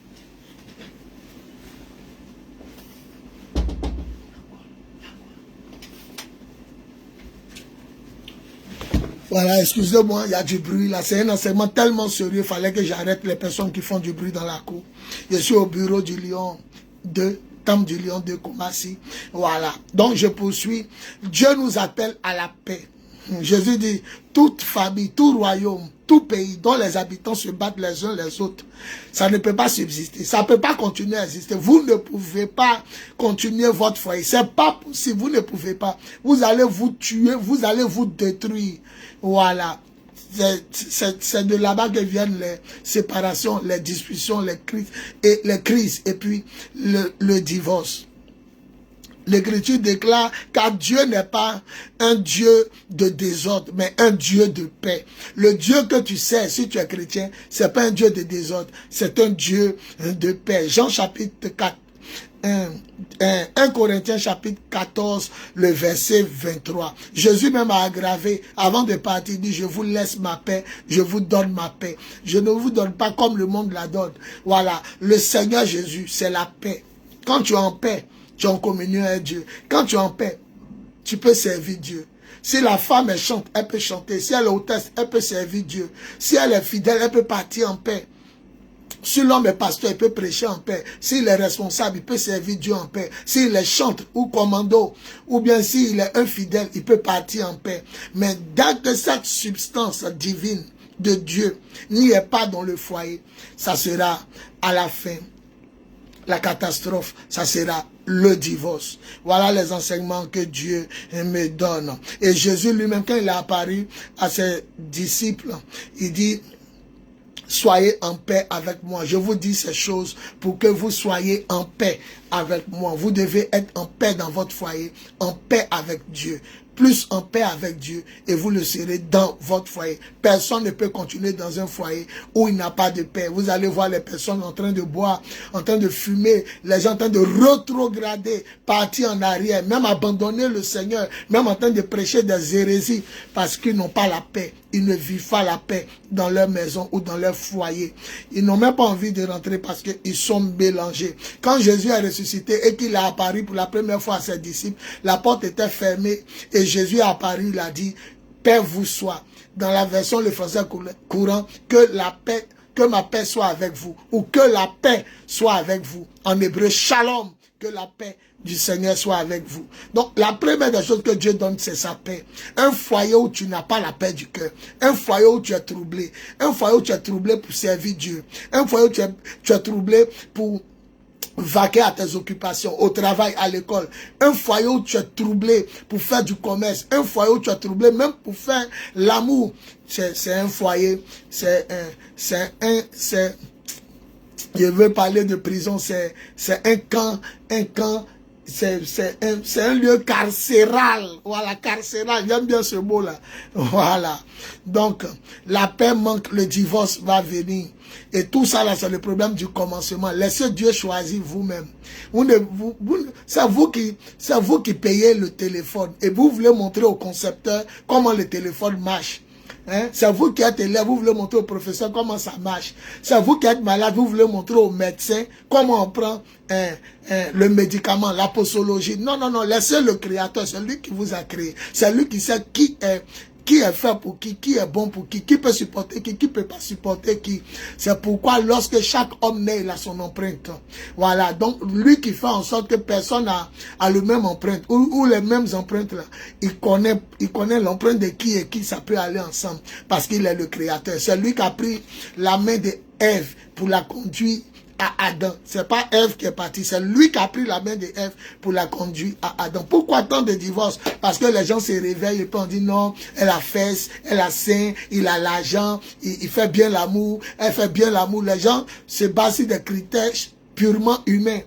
Voilà, excusez-moi, il y a du bruit là. C'est un enseignement tellement sérieux, il fallait que j'arrête les personnes qui font du bruit dans la cour. Je suis au bureau du Lion 2, Temple du Lion de Kumasi. Voilà, donc je poursuis. Dieu nous appelle à la paix. Jésus dit, toute famille, tout royaume, tout pays dont les habitants se battent les uns les autres, ça ne peut pas subsister, ça ne peut pas continuer à exister. Vous ne pouvez pas continuer votre foyer, c'est pas possible, vous ne pouvez pas. Vous allez vous tuer, vous allez vous détruire. Voilà. C'est de là-bas que viennent les séparations, les discussions, les crises et puis le divorce. L'Écriture déclare car Dieu n'est pas un Dieu de désordre, mais un Dieu de paix. Le Dieu que tu sais, si tu es chrétien, c'est pas un Dieu de désordre, c'est un Dieu de paix. Jean chapitre 4. 1 Corinthiens chapitre 14, le verset 23. Jésus même a aggravé, avant de partir, il dit, je vous laisse ma paix, je vous donne ma paix. Je ne vous donne pas comme le monde la donne. Voilà, le Seigneur Jésus, c'est la paix. Quand tu es en paix, tu es en communion avec Dieu. Quand tu es en paix, tu peux servir Dieu. Si la femme elle chante, elle peut chanter. Si elle est hôtesse, elle peut servir Dieu. Si elle est fidèle, elle peut partir en paix. Si l'homme est pasteur, il peut prêcher en paix. S'il est responsable, il peut servir Dieu en paix. S'il est chantre ou commando, ou bien s'il est infidèle, il peut partir en paix. Mais dès que cette substance divine de Dieu n'y est pas dans le foyer, ça sera à la fin la catastrophe, ça sera le divorce. Voilà les enseignements que Dieu me donne. Et Jésus lui-même, quand il est apparu à ses disciples, il dit, soyez en paix avec moi. Je vous dis ces choses pour que vous soyez en paix avec moi. Vous devez être en paix dans votre foyer, en paix avec Dieu. Plus en paix avec Dieu et vous le serez dans votre foyer. Personne ne peut continuer dans un foyer où il n'a pas de paix. Vous allez voir les personnes en train de boire, en train de fumer, les gens en train de rétrograder, partir en arrière, même abandonner le Seigneur, même en train de prêcher des hérésies parce qu'ils n'ont pas la paix. Ils ne vivent pas la paix dans leur maison ou dans leur foyer. Ils n'ont même pas envie de rentrer parce qu'ils sont mélangés. Quand Jésus a ressuscité et qu'il a apparu pour la première fois à ses disciples, la porte était fermée et Jésus a apparu, il a dit, paix vous soit. Dans la version le français courant, que la paix, que ma paix soit avec vous, ou que la paix soit avec vous. En hébreu, shalom, que la paix du Seigneur soit avec vous. Donc, la première des choses que Dieu donne, c'est sa paix. Un foyer où tu n'as pas la paix du cœur. Un foyer où tu es troublé. Un foyer où tu es troublé pour servir Dieu. Un foyer où tu es troublé pour vaquer à tes occupations, au travail, à l'école. Un foyer où tu es troublé pour faire du commerce. Un foyer où tu es troublé même pour faire l'amour. C'est un foyer, je veux parler de prison, c'est un camp, c'est un lieu carcéral. Voilà, carcéral, j'aime bien ce mot-là. Voilà. Donc, la paix manque, le divorce va venir. Et tout ça, là, c'est le problème du commencement. Laissez Dieu choisir vous-même. C'est vous qui payez le téléphone. Et vous voulez montrer au concepteur comment le téléphone marche. Hein? C'est vous qui êtes élève, vous voulez montrer au professeur comment ça marche. C'est vous qui êtes malade, vous voulez montrer au médecin comment on prend le médicament, la posologie. Non, non, non, laissez le créateur, c'est lui qui vous a créé. C'est lui qui sait qui est fait pour qui est bon pour qui peut supporter qui peut pas supporter qui. C'est pourquoi lorsque chaque homme naît, il a son empreinte. Voilà, donc lui qui fait en sorte que personne a le même empreinte ou les mêmes empreintes là. Il connaît l'empreinte de qui et qui ça peut aller ensemble parce qu'il est le créateur. C'est lui qui a pris la main de Ève pour la conduire à Adam. C'est pas Ève qui est partie, c'est lui qui a pris la main de Ève pour la conduire à Adam. Pourquoi tant de divorces? Parce que les gens se réveillent et puis on dit non, elle a fesse, elle a sein, il a l'argent, il fait bien l'amour, elle fait bien l'amour. Les gens se basent sur des critères purement humains.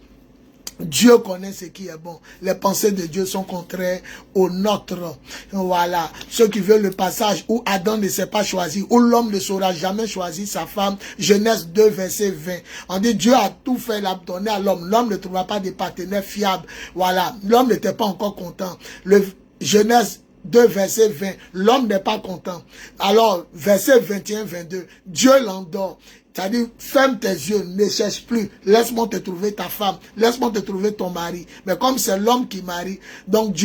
Dieu connaît ce qui est bon. Les pensées de Dieu sont contraires aux nôtres. Voilà. Ceux qui veulent le passage où Adam ne s'est pas choisi, où l'homme ne saura jamais choisir sa femme. Genèse 2, verset 20. On dit Dieu a tout fait, il a donné à l'homme. L'homme ne trouva pas de partenaire fiable. Voilà. L'homme n'était pas encore content. Le Genèse 2, verset 20. L'homme n'est pas content. Alors, verset 21, 22. Dieu l'endort. C'est-à-dire, ferme tes yeux, ne cherche plus. Laisse-moi te trouver ta femme. Laisse-moi te trouver ton mari. Mais comme c'est l'homme qui marie, donc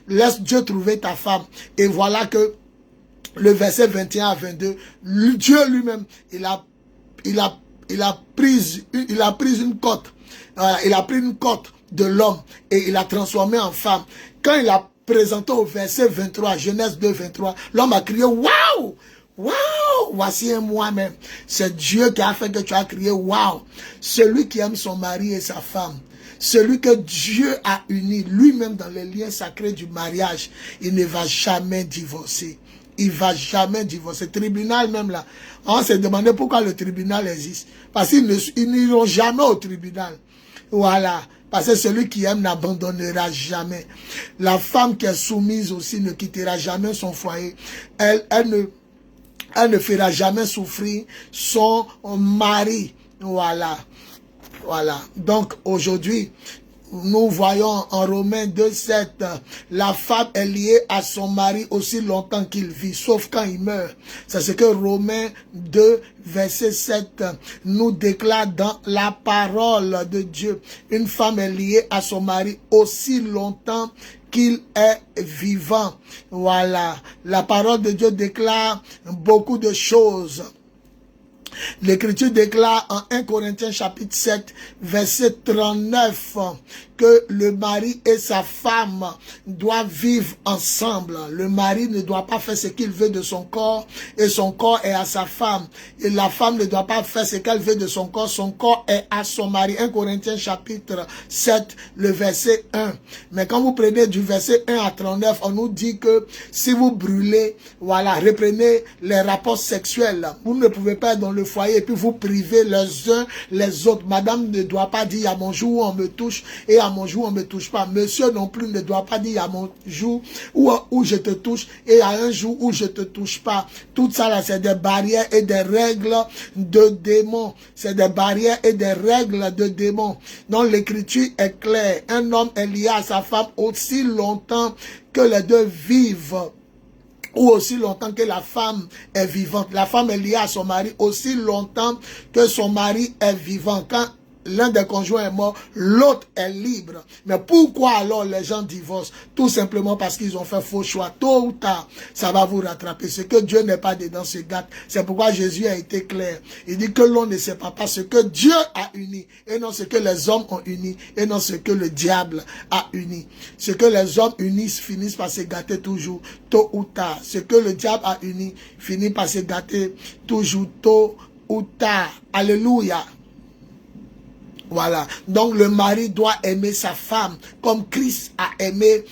laisse Dieu trouver ta femme. Et voilà que le verset 21 à 22, Dieu lui-même, il a pris une côte, il a pris une côte de l'homme et il l'a transformé en femme. Quand il a présenté au verset 23, Genèse 2, 23, l'homme a crié, waouh! Waouh! Voici un moi-même. C'est Dieu qui a fait que tu as crié, waouh! Celui qui aime son mari et sa femme, celui que Dieu a uni lui-même dans les liens sacrés du mariage, il ne va jamais divorcer. Il ne va jamais divorcer. Le tribunal même là, on s'est demandé pourquoi le tribunal existe. Parce qu'ils n'iront jamais au tribunal. Voilà. Parce que celui qui aime n'abandonnera jamais. La femme qui est soumise aussi ne quittera jamais son foyer. Elle ne fera jamais souffrir son mari. Voilà. Voilà. Donc aujourd'hui, nous voyons en Romains 2,7, la femme est liée à son mari aussi longtemps qu'il vit, sauf quand il meurt. C'est ce que Romains 2, verset 7 nous déclare dans la parole de Dieu. Une femme est liée à son mari aussi longtemps qu'il est vivant. Voilà. La parole de Dieu déclare beaucoup de choses. L'Écriture déclare en 1 Corinthiens chapitre 7, verset 39, que le mari et sa femme doivent vivre ensemble. Le mari ne doit pas faire ce qu'il veut de son corps et son corps est à sa femme. Et la femme ne doit pas faire ce qu'elle veut de son corps est à son mari. 1 Corinthiens chapitre 7, le verset 1. Mais quand vous prenez du verset 1 à 39, on nous dit que si vous brûlez, voilà, reprenez les rapports sexuels. Vous ne pouvez pas être dans le foyer et puis vous privez les uns les autres. Madame ne doit pas dire à mon jour où on me touche et à mon jour où on me touche pas. Monsieur non plus ne doit pas dire à mon jour où je te touche et à un jour où je te touche pas. Tout ça là, c'est des barrières et des règles de démons. C'est des barrières et des règles de démons. Donc l'écriture est claire. Un homme est lié à sa femme aussi longtemps que les deux vivent, ou aussi longtemps que la femme est vivante. La femme est liée à son mari aussi longtemps que son mari est vivant. Quand l'un des conjoints est mort, l'autre est libre. Mais pourquoi alors les gens divorcent? Tout simplement parce qu'ils ont fait faux choix. Tôt ou tard, ça va vous rattraper. Ce que Dieu n'est pas dedans se gâte. C'est pourquoi Jésus a été clair. Il dit que l'on ne sait pas ce que Dieu a uni, et non ce que les hommes ont uni, et non ce que le diable a uni. Ce que les hommes unissent finissent par se gâter toujours, tôt ou tard. Ce que le diable a uni finit par se gâter toujours, tôt ou tard. Alléluia. Voilà. Donc le mari doit aimer sa femme comme Christ a aimé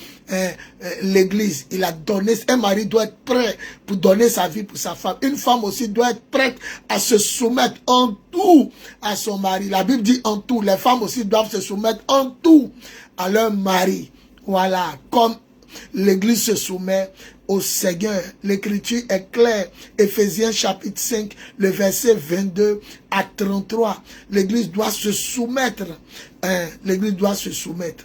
l'église. Il a donné, un mari doit être prêt pour donner sa vie pour sa femme. Une femme aussi doit être prête à se soumettre en tout à son mari. La Bible dit en tout. Les femmes aussi doivent se soumettre en tout à leur mari. Voilà. Comme l'église se soumet au Seigneur. L'écriture est claire. Éphésiens chapitre 5, le verset 22 à 33. L'église doit se soumettre. L'église doit se soumettre.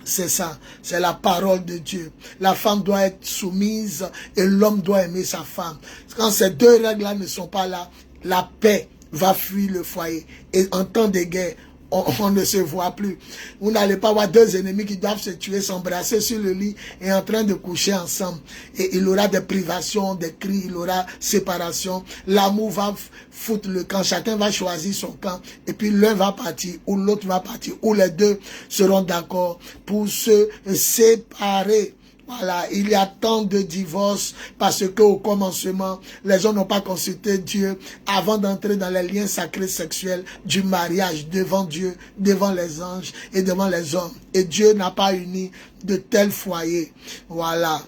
C'est ça. C'est la parole de Dieu. La femme doit être soumise et l'homme doit aimer sa femme. Quand ces deux règles-là ne sont pas là, la paix va fuir le foyer. Et en temps de guerre, on ne se voit plus. Vous n'allez pas avoir deux ennemis qui doivent se tuer, s'embrasser sur le lit et en train de coucher ensemble. Et il aura des privations, des cris, il aura séparation. L'amour va foutre le camp. Chacun va choisir son camp. Et puis l'un va partir ou l'autre va partir. Ou les deux seront d'accord pour se séparer. Voilà, il y a tant de divorces parce qu'au commencement, les gens n'ont pas consulté Dieu avant d'entrer dans les liens sacrés sexuels du mariage devant Dieu, devant les anges et devant les hommes. Et Dieu n'a pas uni de tels foyers. Voilà.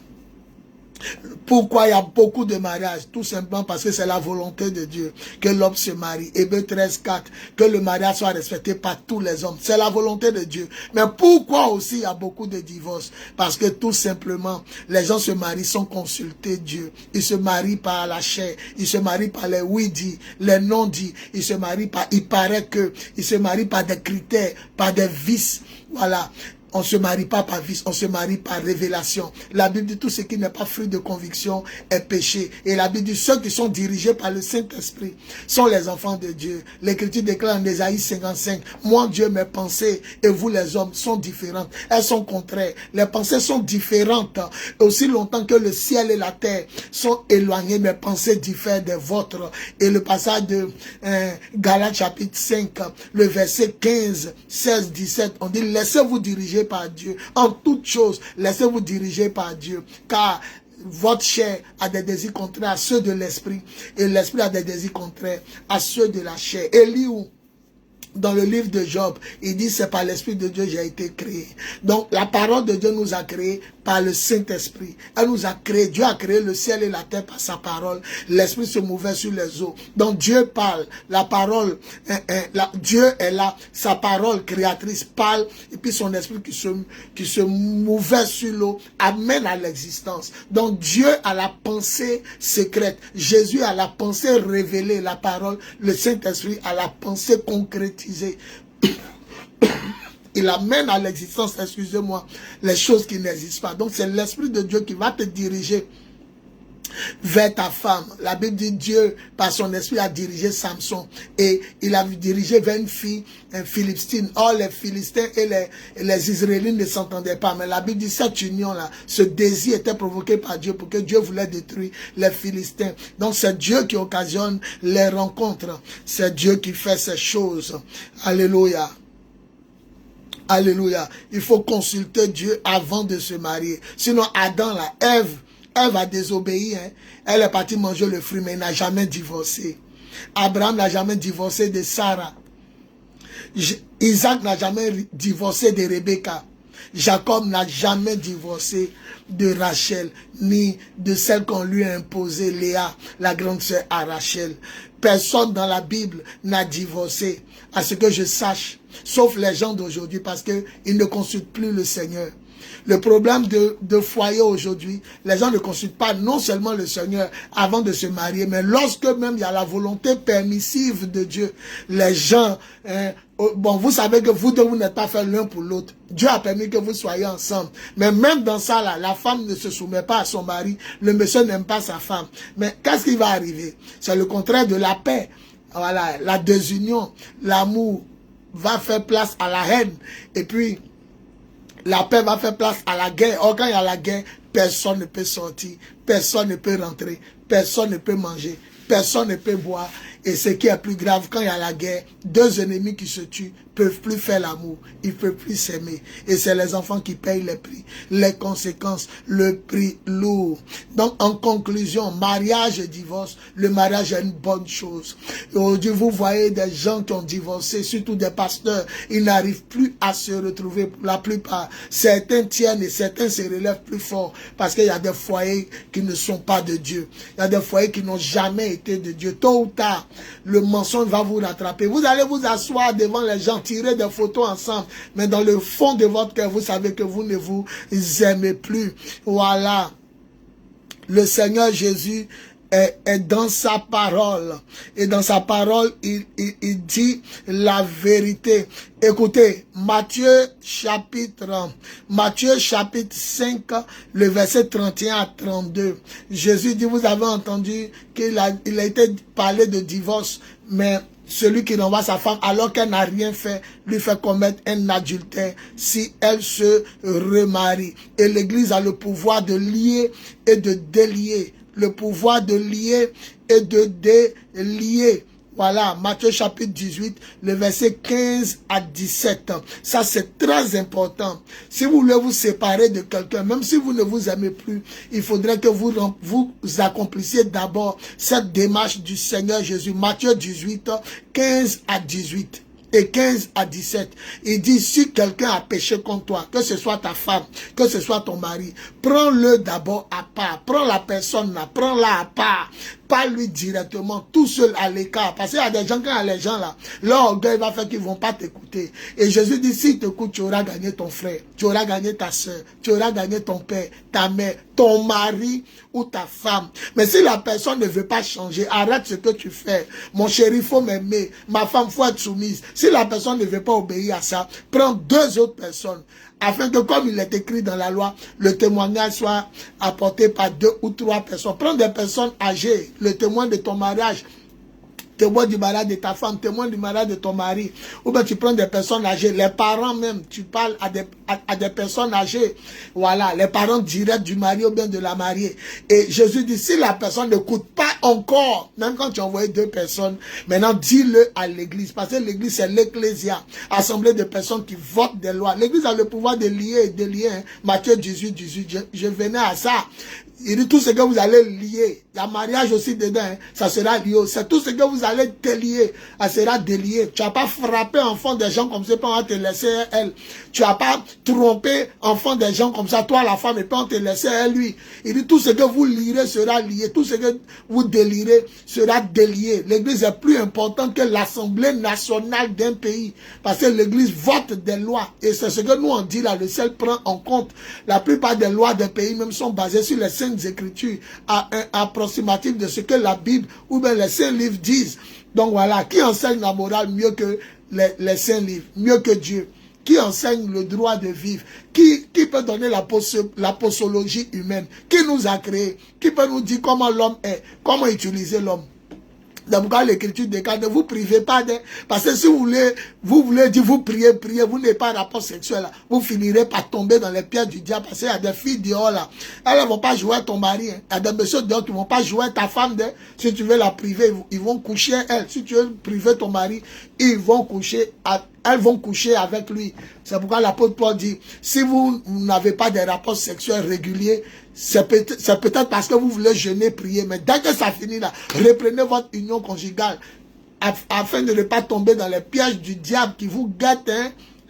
Pourquoi il y a beaucoup de mariages? Tout simplement parce que c'est la volonté de Dieu que l'homme se marie. Hébreux 13:4, que le mariage soit respecté par tous les hommes. C'est la volonté de Dieu. Mais pourquoi aussi il y a beaucoup de divorces? Parce que tout simplement, les gens se marient sans consulter Dieu. Ils se marient par la chair. Ils se marient par les oui-dits, les non-dits. Ils se marient par, il paraît que, ils se marient par des critères, par des vices. Voilà. On ne se marie pas par vice, on se marie par révélation. La Bible dit tout ce qui n'est pas fruit de conviction est péché. Et la Bible dit ceux qui sont dirigés par le Saint-Esprit sont les enfants de Dieu. L'Écriture déclare en Ésaïe 55, moi Dieu, mes pensées et vous les hommes sont différentes. Elles sont contraires. Les pensées sont différentes. Aussi longtemps que le ciel et la terre sont éloignés, mes pensées diffèrent des vôtres. Et le passage de Galates chapitre 5, le verset 15, 16, 17, on dit laissez-vous diriger par Dieu. En toutes choses, laissez-vous diriger par Dieu. Car votre chair a des désirs contraires à ceux de l'esprit. Et l'esprit a des désirs contraires à ceux de la chair. Eliou, dans le livre de Job, il dit c'est par l'Esprit de Dieu que j'ai été créé. Donc la parole de Dieu nous a créés par le Saint-Esprit. Elle nous a créé. Dieu a créé le ciel et la terre par sa parole. L'Esprit se mouvait sur les eaux. Donc Dieu parle. La parole, Dieu est là. Sa parole créatrice parle. Et puis son esprit qui se mouvait sur l'eau amène à l'existence. Donc Dieu a la pensée secrète. Jésus a la pensée révélée. La parole, le Saint-Esprit a la pensée concrétisée. Il amène à l'existence, excusez-moi, les choses qui n'existent pas. Donc c'est l'Esprit de Dieu qui va te diriger vers ta femme. La Bible dit Dieu, par son esprit, a dirigé Samson. Et il a dirigé vers une fille, un Philistine. Or, les Philistins et les Israélites ne s'entendaient pas. Mais la Bible dit cette union-là, ce désir était provoqué par Dieu pour que Dieu voulait détruire les Philistins. Donc, c'est Dieu qui occasionne les rencontres. C'est Dieu qui fait ces choses. Alléluia. Alléluia. Il faut consulter Dieu avant de se marier. Sinon, Adam, là, Ève a désobéi. Hein. Elle est partie manger le fruit, mais il n'a jamais divorcé. Abraham n'a jamais divorcé de Sarah. Isaac n'a jamais divorcé de Rebecca. Jacob n'a jamais divorcé de Rachel, ni de celle qu'on lui a imposée, Léa, la grande sœur à Rachel. Personne dans la Bible n'a divorcé, à ce que je sache, sauf les gens d'aujourd'hui, parce qu'ils ne consultent plus le Seigneur. Le problème de foyer aujourd'hui, les gens ne consultent pas non seulement le Seigneur avant de se marier, mais lorsque même il y a la volonté permissive de Dieu, les gens, bon, vous savez que vous deux, vous n'êtes pas fait l'un pour l'autre. Dieu a permis que vous soyez ensemble. Mais même dans ça, là, la femme ne se soumet pas à son mari, le monsieur n'aime pas sa femme. Mais qu'est-ce qui va arriver? C'est le contraire de la paix. Voilà, la désunion, l'amour va faire place à la haine. Et puis, la paix va faire place à la guerre. Or, quand il y a la guerre, personne ne peut sortir, personne ne peut rentrer, personne ne peut manger, personne ne peut boire. Et ce qui est plus grave, quand il y a la guerre, deux ennemis qui se tuent ne peuvent plus faire l'amour, ils ne peuvent plus s'aimer. Et c'est les enfants qui payent les prix, les conséquences, le prix lourd. Donc en conclusion, mariage et divorce, le mariage est une bonne chose. Aujourd'hui, vous voyez des gens qui ont divorcé, surtout des pasteurs, ils n'arrivent plus à se retrouver pour la plupart. Certains tiennent et certains se relèvent plus fort parce qu'il y a des foyers qui ne sont pas de Dieu. Il y a des foyers qui n'ont jamais été de Dieu. Tôt ou tard, le mensonge va vous rattraper. Vous allez vous asseoir devant les gens, tirer des photos ensemble, mais dans le fond de votre cœur, vous savez que vous ne vous aimez plus. Voilà. Le Seigneur Jésus est dans sa parole. Et dans sa parole, il dit la vérité. Écoutez, Matthieu chapitre 5, le verset 31 à 32. Jésus dit, vous avez entendu qu'il a été parlé de divorce, mais celui qui renvoie sa femme alors qu'elle n'a rien fait, lui fait commettre un adultère si elle se remarie. Et l'Église a le pouvoir de lier et de délier. Le pouvoir de lier et de délier. Voilà, Matthieu chapitre 18, le verset 15 à 17. Ça, c'est très important. Si vous voulez vous séparer de quelqu'un, même si vous ne vous aimez plus, il faudrait que vous accomplissiez d'abord cette démarche du Seigneur Jésus. Matthieu 18, 15 à 18. Et 15 à 17, il dit, si quelqu'un a péché contre toi, que ce soit ta femme, que ce soit ton mari, prends-le d'abord à part, prends la personne là, prends-la à part, pas lui directement, tout seul à l'écart, parce qu'il y a des gens, quand il y a les gens là, leur orgueil va faire qu'ils ne vont pas t'écouter. Et Jésus dit, si t'écoutes, tu auras gagné ton frère, tu auras gagné ta soeur, tu auras gagné ton père, ta mère, ton mari ou ta femme. Mais si la personne ne veut pas changer, arrête ce que tu fais. Mon chéri, il faut m'aimer. Ma femme, il faut être soumise. Si la personne ne veut pas obéir à ça, prends deux autres personnes. afin que, comme il est écrit dans la loi, le témoignage soit apporté par 2 ou 3 personnes. Prends des personnes âgées, le témoin de ton mariage, témoin du mariage de ta femme, témoin du mariage de ton mari. Ou bien tu prends des personnes âgées, les parents même, tu parles à des personnes âgées. Voilà, les parents directs du mari ou bien de la mariée. Et Jésus dit, si la personne n'écoute pas encore, même quand tu as envoyé 2 personnes, maintenant dis-le à l'église. Parce que l'église, c'est l'ecclésia, assemblée de personnes qui votent des lois. L'église a le pouvoir de lier et délier. Hein. Matthieu 18, je venais à ça. Il dit tout ce que vous allez lier, il y a mariage aussi dedans, hein, ça sera lié. C'est tout ce que vous allez délier, ça sera délié. Tu n'as pas frappé enfant des gens comme ça, puis on va te laisser elle. Tu n'as pas trompé enfant des gens comme ça, toi la femme, et puis on te laisser elle lui. Il dit tout ce que vous lirez sera lié, tout ce que vous délirez sera délié. L'église est plus importante que l'assemblée nationale d'un pays, parce que l'église vote des lois, et c'est ce que nous on dit là, le ciel prend en compte. La plupart des lois des pays même sont basées sur les saintes écritures, approximatif de ce que la Bible ou bien les saints livres disent. Donc voilà, qui enseigne la morale mieux que les saints livres, mieux que Dieu? Qui enseigne le droit de vivre? Qui peut donner la posologie humaine? Qui nous a créés? Qui peut nous dire comment l'homme est? Comment utiliser l'homme? C'est pourquoi l'écriture déclare, ne vous privez pas d'eux. Parce que si vous voulez dire, vous priez, vous n'avez pas de rapport sexuel, là, vous finirez par tomber dans les pièges du diable. Parce qu'il y a des filles dehors là, elles ne vont pas jouer à ton mari. Hein. Il y a des messieurs dehors qui ne vont pas jouer à ta femme. Hein. Si tu veux la priver, ils vont coucher elle. Si tu veux priver ton mari, elles vont coucher avec lui. C'est pourquoi l'apôtre Paul dit, si vous n'avez pas de rapports sexuels réguliers, c'est peut-être parce que vous voulez jeûner, prier, mais dès que ça finit là, reprenez votre union conjugale afin de ne pas tomber dans les pièges du diable qui vous guette.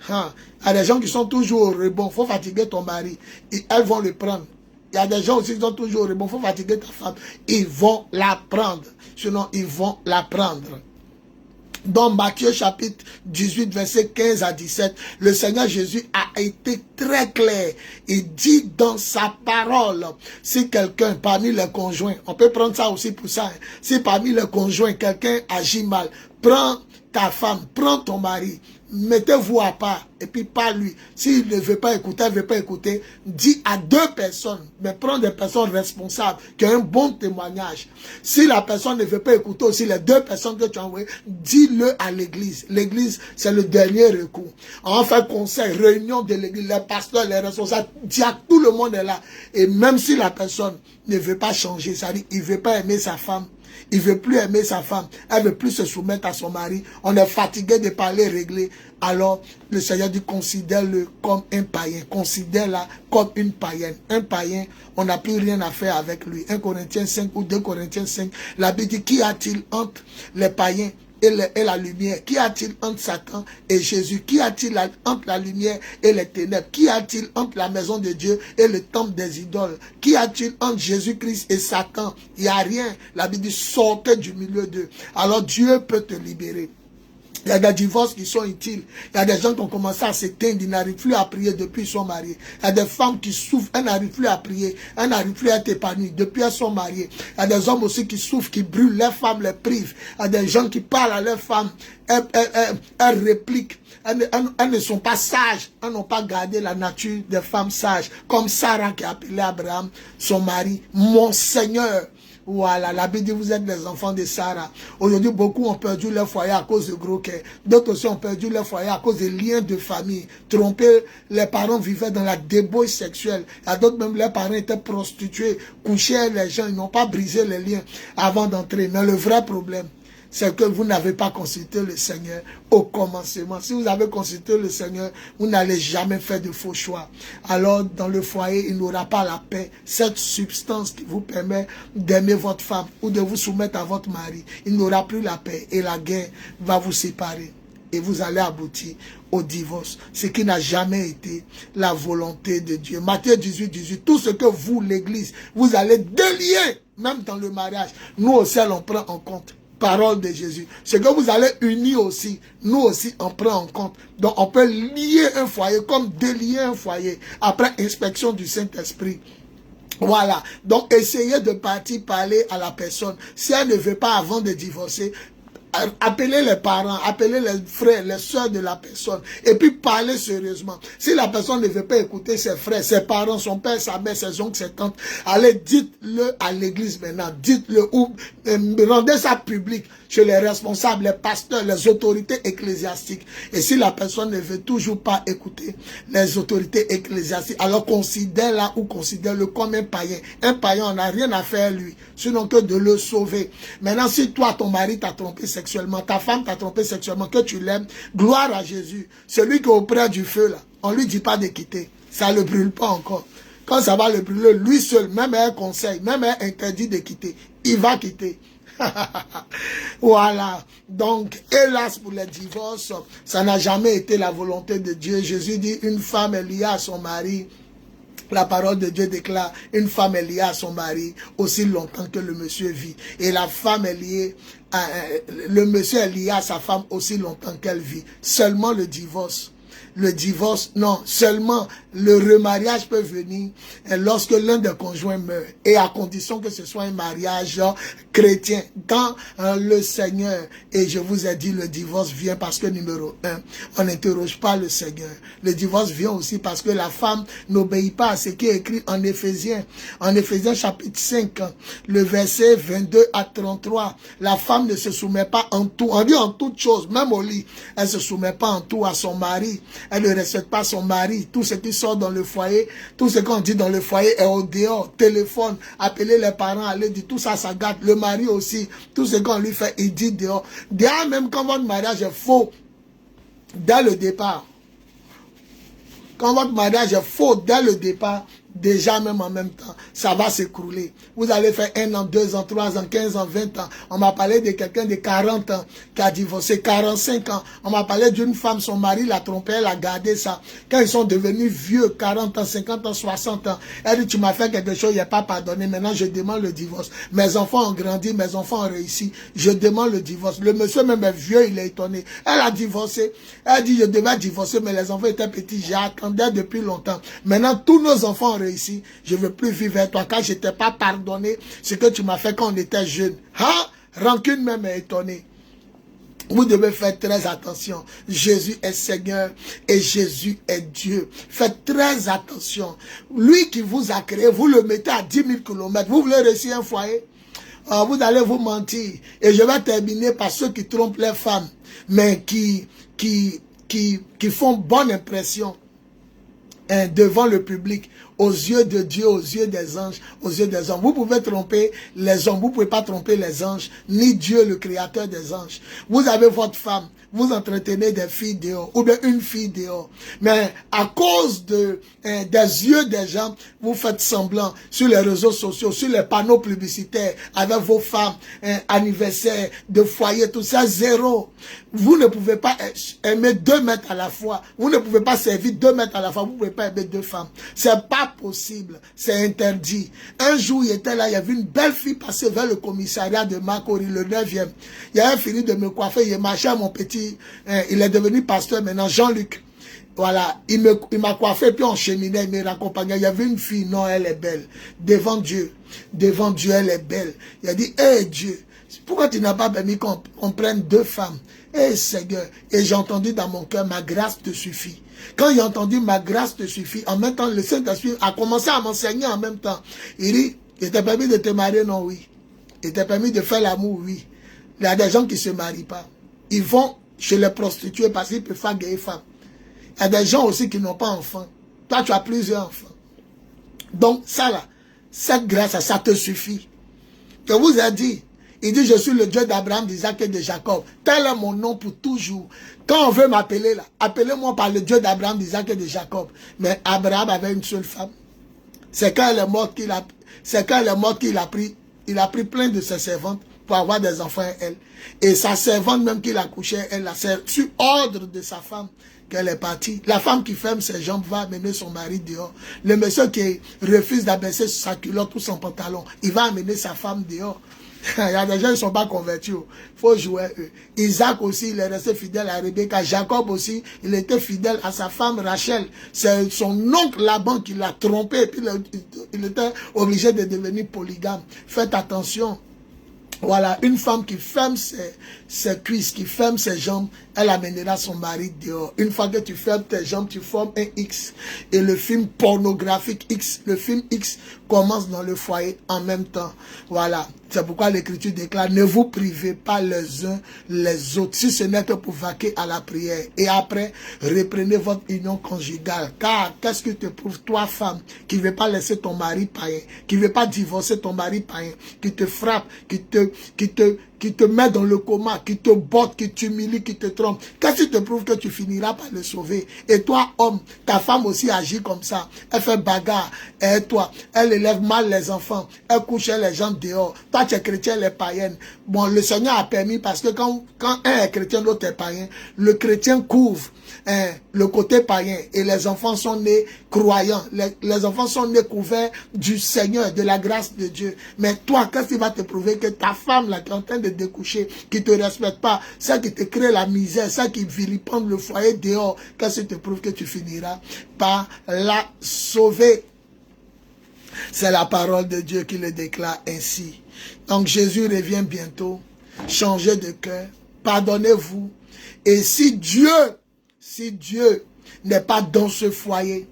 Hein. Il y a des gens qui sont toujours au rebond, il faut fatiguer ton mari, et elles vont le prendre. Il y a des gens aussi qui sont toujours au rebond, il faut fatiguer ta femme, ils vont la prendre, sinon ils vont la prendre. Dans Matthieu chapitre 18, verset 15 à 17, le Seigneur Jésus a été très clair. Il dit dans sa parole, si quelqu'un parmi les conjoints, on peut prendre ça aussi pour ça, hein, si parmi les conjoints quelqu'un agit mal, prends ta femme, prends ton mari, mettez-vous à part, et puis pas lui. S'il ne veut pas écouter, elle ne veut pas écouter, dis à 2 personnes, mais prends des personnes responsables, qui ont un bon témoignage. Si la personne ne veut pas écouter aussi les 2 personnes que tu as envoyées, dis-le à l'église. L'église, c'est le dernier recours. On fait conseil, réunion de l'église, les pasteurs, les responsables, tout le monde est là. Et même si la personne ne veut pas changer, c'est-à-dire, il ne veut pas aimer sa femme, il ne veut plus aimer sa femme, elle ne veut plus se soumettre à son mari, on est fatigué de parler réglé, alors le Seigneur dit considère-le comme un païen, considère-la comme une païenne. Un païen, on n'a plus rien à faire avec lui. 1 Corinthiens 5 ou 2 Corinthiens 5, la Bible dit, qu'y a-t-il entre les païens et la lumière? Qu'y a-t-il entre Satan et Jésus? Qu'y a-t-il entre la lumière et les ténèbres? Qu'y a-t-il entre la maison de Dieu et le temple des idoles? Qu'y a-t-il entre Jésus-Christ et Satan? Il n'y a rien. La Bible dit, sortez du milieu d'eux. Alors Dieu peut te libérer. Il y a des divorces qui sont utiles. Il y a des gens qui ont commencé à s'éteindre, ils n'arrivent plus à prier depuis qu'ils sont mariés. Il y a des femmes qui souffrent, elles n'arrivent plus à prier, elles n'arrivent plus à être épanouies depuis qu'elles sont mariées. Il y a des hommes aussi qui souffrent, qui brûlent, leurs femmes les privent. Il y a des gens qui parlent à leurs femmes, elles répliquent. Elles ne sont pas sages, elles n'ont pas gardé la nature des femmes sages. Comme Sarah qui a appelé Abraham, son mari, mon Seigneur. Voilà, la Bible dit, vous êtes les enfants de Sarah. Aujourd'hui, beaucoup ont perdu leur foyer à cause de gros cœurs. D'autres aussi ont perdu leur foyer à cause des liens de famille. Trompés, les parents vivaient dans la débauche sexuelle. Il y a d'autres, même leurs parents étaient prostitués, couchaient les gens, ils n'ont pas brisé les liens avant d'entrer. Mais le vrai problème, c'est que vous n'avez pas consulté le Seigneur au commencement. Si vous avez consulté le Seigneur, vous n'allez jamais faire de faux choix. Alors, dans le foyer, il n'aura pas la paix. Cette substance qui vous permet d'aimer votre femme ou de vous soumettre à votre mari, il n'aura plus la paix et la guerre va vous séparer. Et vous allez aboutir au divorce, ce qui n'a jamais été la volonté de Dieu. Matthieu 18, tout ce que vous, l'église, vous allez délier, même dans le mariage, nous aussi, on prend en compte. Parole de Jésus. Ce que vous allez unir aussi, nous aussi, on prend en compte. Donc, on peut lier un foyer comme délier un foyer après inspection du Saint-Esprit. Voilà. Donc, essayez de partir parler à la personne. Si elle ne veut pas avant de divorcer, Appelez les parents, appelez les frères, les soeurs de la personne et puis parlez sérieusement. Si la personne ne veut pas écouter ses frères, ses parents, son père, sa mère, ses oncles, ses tantes, allez, dites-le à l'église maintenant, dites-le ou rendez ça public chez les responsables, les pasteurs, les autorités ecclésiastiques. Et si la personne ne veut toujours pas écouter les autorités ecclésiastiques, alors considère-la ou considère-le comme un païen. Un païen, on n'a rien à faire lui, sinon que de le sauver. Maintenant, si toi, ton mari t'a trompé sexuellement, ta femme t'a trompé sexuellement, que tu l'aimes, gloire à Jésus. Celui qui est auprès du feu, là, on ne lui dit pas de quitter. Ça ne le brûle pas encore. Quand ça va le brûler, lui seul, même un conseil, même un interdit de quitter, il va quitter. Voilà. Donc, hélas pour les divorces, ça n'a jamais été la volonté de Dieu. Jésus dit, une femme est liée à son mari. La parole de Dieu déclare, une femme est liée à son mari aussi longtemps que le monsieur vit. Et la femme est liée, le monsieur est lié à sa femme aussi longtemps qu'elle vit. Seulement le divorce, non, seulement le remariage peut venir lorsque l'un des conjoints meurt. Et à condition que ce soit un mariage chrétien. Quand le Seigneur, et je vous ai dit, le divorce vient parce que numéro 1, on n'interroge pas le Seigneur. Le divorce vient aussi parce que la femme n'obéit pas à ce qui est écrit en Éphésiens. En Éphésiens chapitre 5, le verset 22 à 33. La femme ne se soumet pas en tout. On dit en toute chose, même au lit. Elle ne se soumet pas en tout à son mari. Elle ne respecte pas son mari. Tout ce qui sort dans le foyer, tout ce qu'on dit dans le foyer est au dehors. Téléphone, appeler les parents, aller dire tout ça, ça gâte. Le mari aussi, tout ce qu'on lui fait, il dit dehors. Déjà même quand votre mariage est faux, dès le départ. Quand votre mariage est faux dès le départ, déjà même en même temps, ça va s'écrouler. Vous allez faire 1 an, 2 ans, 3 ans, 15 ans, 20 ans. On m'a parlé de quelqu'un de 40 ans qui a divorcé, 45 ans. On m'a parlé d'une femme, son mari l'a trompé, elle a gardé ça. Quand ils sont devenus vieux, 40 ans, 50 ans, 60 ans, elle dit, tu m'as fait quelque chose, il n'a pas pardonné, maintenant je demande le divorce. Mes enfants ont grandi, mes enfants ont réussi, je demande le divorce. Le monsieur même est vieux, il est étonné. Elle a divorcé, elle dit, je devais divorcer, mais les enfants étaient petits, j'attendais depuis longtemps. Maintenant, tous nos enfants ont réussi, je ne veux plus vivre avec toi, car je ne t'ai pas pardonné ce que tu m'as fait quand on était jeune. Hein? Rancune même est étonnée. Vous devez faire très attention. Jésus est Seigneur et Jésus est Dieu. Faites très attention. Lui qui vous a créé, vous le mettez à 10 000 km. Vous voulez réussir un foyer? Vous allez vous mentir. Et je vais terminer par ceux qui trompent les femmes, mais qui font bonne impression devant le public, aux yeux de Dieu, aux yeux des anges, aux yeux des hommes. Vous pouvez tromper les hommes, vous ne pouvez pas tromper les anges, ni Dieu, le créateur des anges. Vous avez votre femme, vous entretenez des filles dehors, ou bien une fille dehors. Mais à cause des yeux des gens, vous faites semblant sur les réseaux sociaux, sur les panneaux publicitaires, avec vos femmes, anniversaire, de foyer, tout ça, zéro. Vous ne pouvez pas aimer 2 mètres à la fois. Vous ne pouvez pas servir 2 mètres à la fois. Vous ne pouvez pas aimer 2 femmes. C'est pas possible. C'est interdit. Un jour, il était là, il y avait une belle fille passée vers le commissariat de Makori, le 9e. Il avait fini de me coiffer, il marchait à mon petit, il est devenu pasteur maintenant, Jean-Luc. Voilà, il m'a coiffé, puis on cheminait, il me raccompagnait. Il y avait une fille, non, elle est belle. Devant Dieu, elle est belle. Il a dit, hé Dieu, pourquoi tu n'as pas permis qu'on prenne 2 femmes? Eh Seigneur, et j'ai entendu dans mon cœur, ma grâce te suffit. Quand j'ai entendu ma grâce te suffit, en même temps, le Saint-Esprit a commencé à m'enseigner en même temps. Il dit, il t'a permis de te marier, non, oui. Il t'a permis de faire l'amour, oui. Il y a des gens qui ne se marient pas. Ils vont chez les prostituées parce qu'ils peuvent faire gagner femmes. Il y a des gens aussi qui n'ont pas d'enfants. Toi, tu as plusieurs enfants. Donc, ça là, cette grâce, ça te suffit. Je vous ai dit, il dit, je suis le Dieu d'Abraham, d'Isaac et de Jacob. Tel est mon nom pour toujours. Quand on veut m'appeler là, appelez-moi par le Dieu d'Abraham, d'Isaac et de Jacob. Mais Abraham avait une seule femme. C'est quand elle est morte qu'il a pris plein de ses servantes pour avoir des enfants à elle. Et sa servante même qu'il a couché, elle a sur ordre de sa femme qu'elle est partie. La femme qui ferme ses jambes va amener son mari dehors. Le monsieur qui refuse d'abaisser sa culotte ou son pantalon, il va amener sa femme dehors. Il y a des gens qui ne sont pas convertis. Il faut jouer eux. Isaac aussi, il est resté fidèle à Rebecca. Jacob aussi, il était fidèle à sa femme Rachel. C'est son oncle Laban qui l'a trompé. Et puis il était obligé de devenir polygame. Faites attention. Voilà, une femme qui ferme ses cuisses, qui ferme ses jambes, elle amènera son mari dehors. Une fois que tu fermes tes jambes, tu formes un X. Et le film pornographique X, le film X commence dans le foyer en même temps. Voilà, c'est pourquoi l'Écriture déclare, ne vous privez pas les uns les autres, si ce n'est que pour vaquer à la prière. Et après, reprenez votre union conjugale. Car qu'est-ce que te prouve, toi femme, qui ne veut pas laisser ton mari païen, qui ne veut pas divorcer ton mari païen, qui te frappe, qui te met dans le coma, qui te botte, qui t'humilie, qui te trompe. Qu'est-ce qui te prouve que tu finiras par le sauver? Et toi, homme, ta femme aussi agit comme ça. Elle fait bagarre. Et toi, elle élève mal les enfants. Elle couche les gens dehors. Toi, tu es chrétien, elle est païenne. Bon, le Seigneur a permis parce que quand un est chrétien, l'autre est païen, le chrétien couvre le côté païen et les enfants sont nés croyants. Les enfants sont nés couverts du Seigneur, de la grâce de Dieu. Mais toi, qu'est-ce qui va te prouver que ta femme là qui est en train de découcher, qui te respecte pas, celle qui te crée la misère, celle qui vilipende le foyer dehors, qu'est-ce qui te prouve que tu finiras par la sauver? C'est la parole de Dieu qui le déclare ainsi. Donc Jésus revient bientôt. Changez de cœur. Pardonnez-vous. Et si Dieu n'est pas dans ce foyer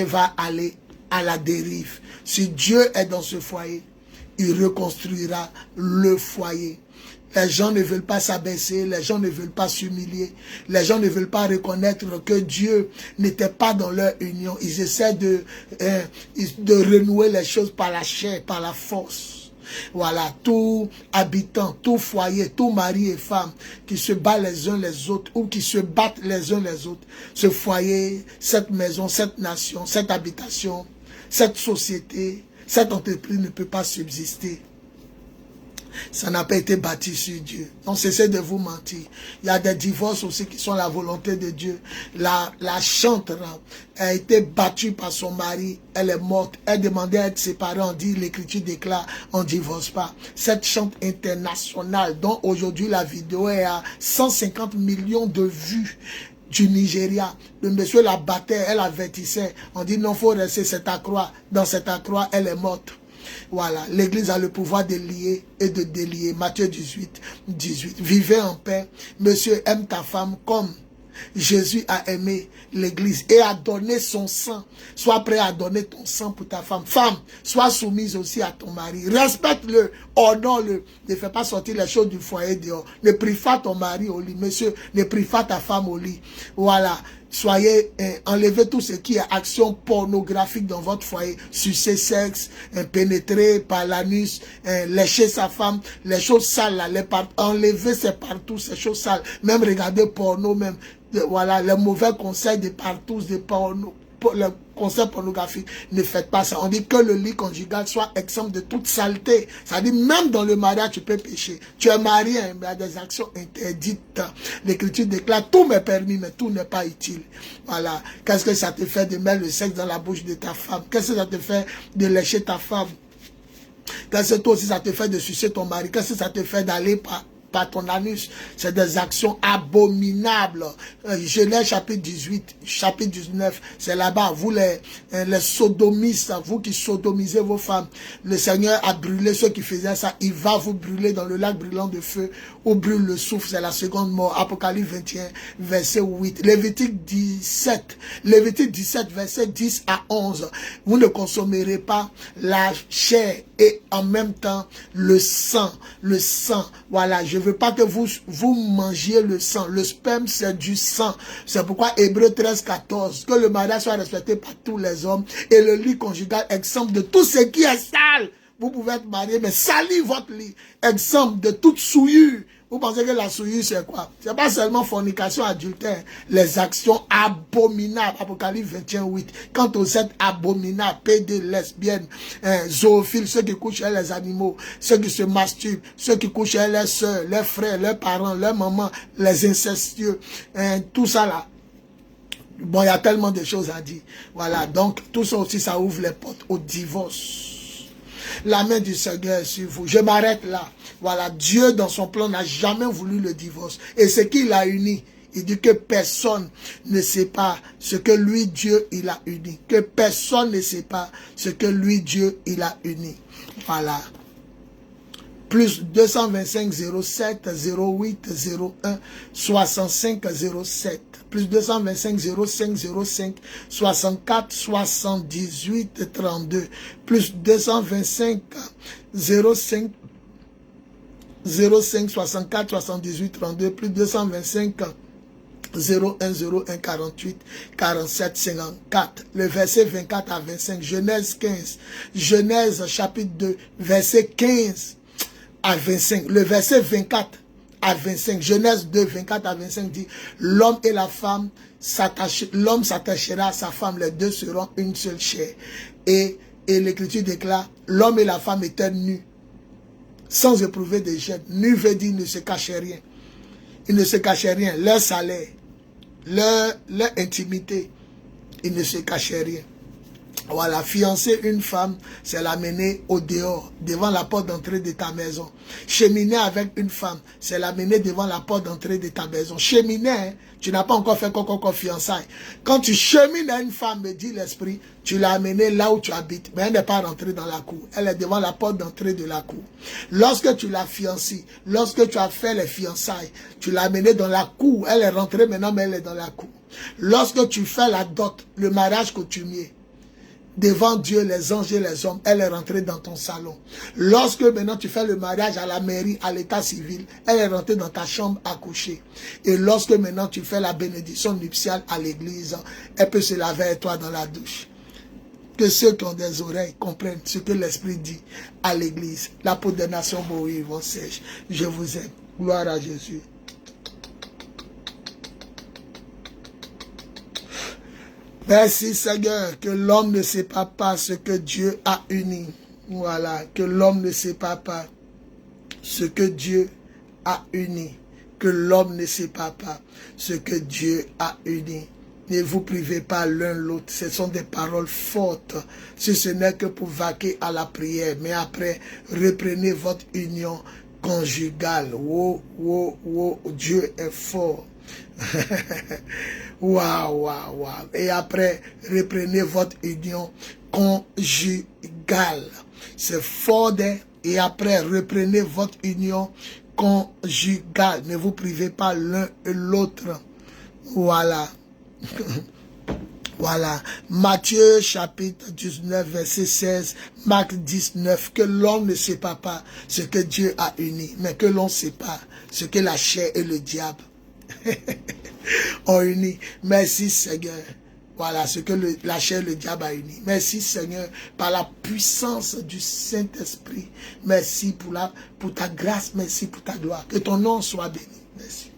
va aller à la dérive. Si Dieu est dans ce foyer, il reconstruira le foyer. Les gens ne veulent pas s'abaisser, les gens ne veulent pas s'humilier, les gens ne veulent pas reconnaître que Dieu n'était pas dans leur union. Ils essaient de renouer les choses par la chair, par la force. Voilà, tout habitant, tout foyer, tout mari et femme qui se battent les uns les autres ou qui se battent les uns les autres, ce foyer, cette maison, cette nation, cette habitation, cette société, cette entreprise ne peut pas subsister. Ça n'a pas été bâti sur Dieu. Donc cessez de vous mentir. Il y a des divorces aussi qui sont la volonté de Dieu. La chantre a été battue par son mari. Elle est morte. Elle demandait à être séparée. On dit, l'Écriture déclare, on ne divorce pas. Cette chante internationale, dont aujourd'hui la vidéo est à 150 millions de vues, du Nigeria. Le monsieur la battait, elle avertissait. On dit non, il faut rester cette accroix. Dans cette accroix, elle est morte. Voilà, l'Église a le pouvoir de lier et de délier. Matthieu 18, 18. Vivez en paix. Monsieur, aime ta femme comme Jésus a aimé l'Église et a donné son sang. Sois prêt à donner ton sang pour ta femme. Femme, sois soumise aussi à ton mari. Respecte-le, honore-le. Ne fais pas sortir les choses du foyer dehors. Ne prive pas ton mari au lit. Monsieur, ne prive pas ta femme au lit. Voilà. Soyez, enlevez tout ce qui est action pornographique dans votre foyer, sucer sexe, pénétrer par l'anus, lécher sa femme, les choses sales là, enlevez c'est partout, ces choses sales, même regarder porno, même, voilà, les mauvais conseils de partout, de porno, le conseil pornographique, ne faites pas ça. On dit que le lit conjugal soit exempt de toute saleté. Ça dit même dans le mariage tu peux pécher. Tu es marié, mais il y a des actions interdites. L'Écriture déclare tout m'est permis, mais tout n'est pas utile. Voilà. Qu'est-ce que ça te fait de mettre le sexe dans la bouche de ta femme? Qu'est-ce que ça te fait de lécher ta femme? Qu'est-ce que toi aussi ça te fait de sucer ton mari? Qu'est-ce que ça te fait d'aller par ton anus? C'est des actions abominables. Genèse chapitre 18, chapitre 19, c'est là-bas. Vous les sodomistes, vous qui sodomisez vos femmes, le Seigneur a brûlé ceux qui faisaient ça. Il va vous brûler dans le lac brûlant de feu où brûle le soufre. C'est la seconde mort. Apocalypse 21, verset 8. Lévitique 17, verset 10 à 11. Vous ne consommerez pas la chair et en même temps le sang. Le sang, voilà, je veux pas que vous mangiez le sang. Le sperme, c'est du sang. C'est pourquoi Hébreux 13, 14, que le mariage soit respecté par tous les hommes et le lit conjugal exempt de tout ce qui est sale. Vous pouvez être marié, mais salir votre lit, exempt de toute souillure. Vous pensez que la souillure, c'est quoi? C'est pas seulement fornication, adultère, les actions abominables. Apocalypse 21, 8. Quant aux êtres abominables, pédés, lesbiennes, zoophiles, ceux qui couchent avec les animaux, ceux qui se masturbent, ceux qui couchent avec leurs soeurs, leurs frères, leurs parents, leurs mamans, les incestueux, tout ça là. Bon, il y a tellement de choses à dire. Voilà, donc tout ça aussi, ça ouvre les portes au divorce. La main du Seigneur est sur vous. Je m'arrête là. Voilà, Dieu dans son plan n'a jamais voulu le divorce. Et ce qu'il a uni, il dit que personne ne sait pas ce que lui, Dieu, il a uni. Que personne ne sait pas ce que lui, Dieu, il a uni. Voilà. plus 225 07 08 01 65 07, plus 225 05 05 64 78 32, plus 225 05 05 64 78 32, plus 225 01 01 48 47 54. Le verset 24 à 25, Genèse 15, Genèse chapitre 2, verset 15 à 25. Le verset 24 à 25, Genèse 2, 24 à 25 dit, l'homme et la femme l'homme s'attachera à sa femme, les deux seront une seule chair. Et l'écriture déclare, l'homme et la femme étaient nus, sans éprouver de gêne. Nu veut dire, ne se cachaient rien. Ils ne se cachaient rien. Leur salaire, leur intimité, ils ne se cachaient rien. Voilà, fiancer une femme, c'est l'amener au dehors, devant la porte d'entrée de ta maison. Cheminer avec une femme, c'est l'amener devant la porte d'entrée de ta maison. Cheminer, tu n'as pas encore fait encore fiançailles. Quand tu chemines à une femme, me dit l'esprit, tu l'as amenée là où tu habites, mais elle n'est pas rentrée dans la cour. Elle est devant la porte d'entrée de la cour. Lorsque tu l'as fiancée, lorsque tu as fait les fiançailles, tu l'as amenée dans la cour. Elle est rentrée maintenant, mais elle est dans la cour. Lorsque tu fais la dot, le mariage coutumier, devant Dieu, les anges et les hommes, elle est rentrée dans ton salon. Lorsque maintenant tu fais le mariage à la mairie, à l'état civil, elle est rentrée dans ta chambre à coucher. Et lorsque maintenant tu fais la bénédiction nuptiale à l'église, elle peut se laver avec toi dans la douche. Que ceux qui ont des oreilles comprennent ce que l'Esprit dit à l'église. La peau des nations bouillie vont sèche. Je vous aime. Gloire à Jésus. Merci Seigneur, que l'homme ne sépare pas ce que Dieu a uni. Voilà, que l'homme ne sépare pas ce que Dieu a uni. Que l'homme ne sépare pas ce que Dieu a uni. Ne vous privez pas l'un l'autre. Ce sont des paroles fortes. Si ce n'est que pour vaquer à la prière. Mais après, reprenez votre union conjugale. Oh, oh, oh, Dieu est fort. Waouh, waouh, waouh. Et après, reprenez votre union conjugale. C'est fort. Et après, reprenez votre union conjugale. Ne vous privez pas l'un et l'autre. Voilà. Voilà. Matthieu chapitre 19, verset 16. Marc 19. Que l'homme ne sépare pas ce que Dieu a uni. Mais que l'on sépare ce que la chair et le diable ont uni. Merci Seigneur. Voilà ce que la chair et le diable a uni. Merci Seigneur, par la puissance du Saint-Esprit. Merci pour ta grâce, merci pour ta gloire. Que ton nom soit béni. Merci.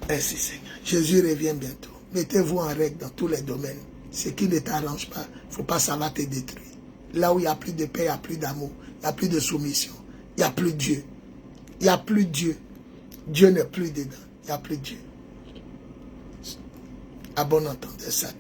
Merci Seigneur. Jésus revient bientôt. Mettez-vous en règle dans tous les domaines. Ce qui ne t'arrange pas, il ne faut pas, ça va te détruire. Là où il n'y a plus de paix, il n'y a plus d'amour, il n'y a plus de soumission, il n'y a plus Dieu. Il n'y a plus Dieu. Dieu n'est plus dedans. Il n'y a plus Dieu. À bon entendeur, salut.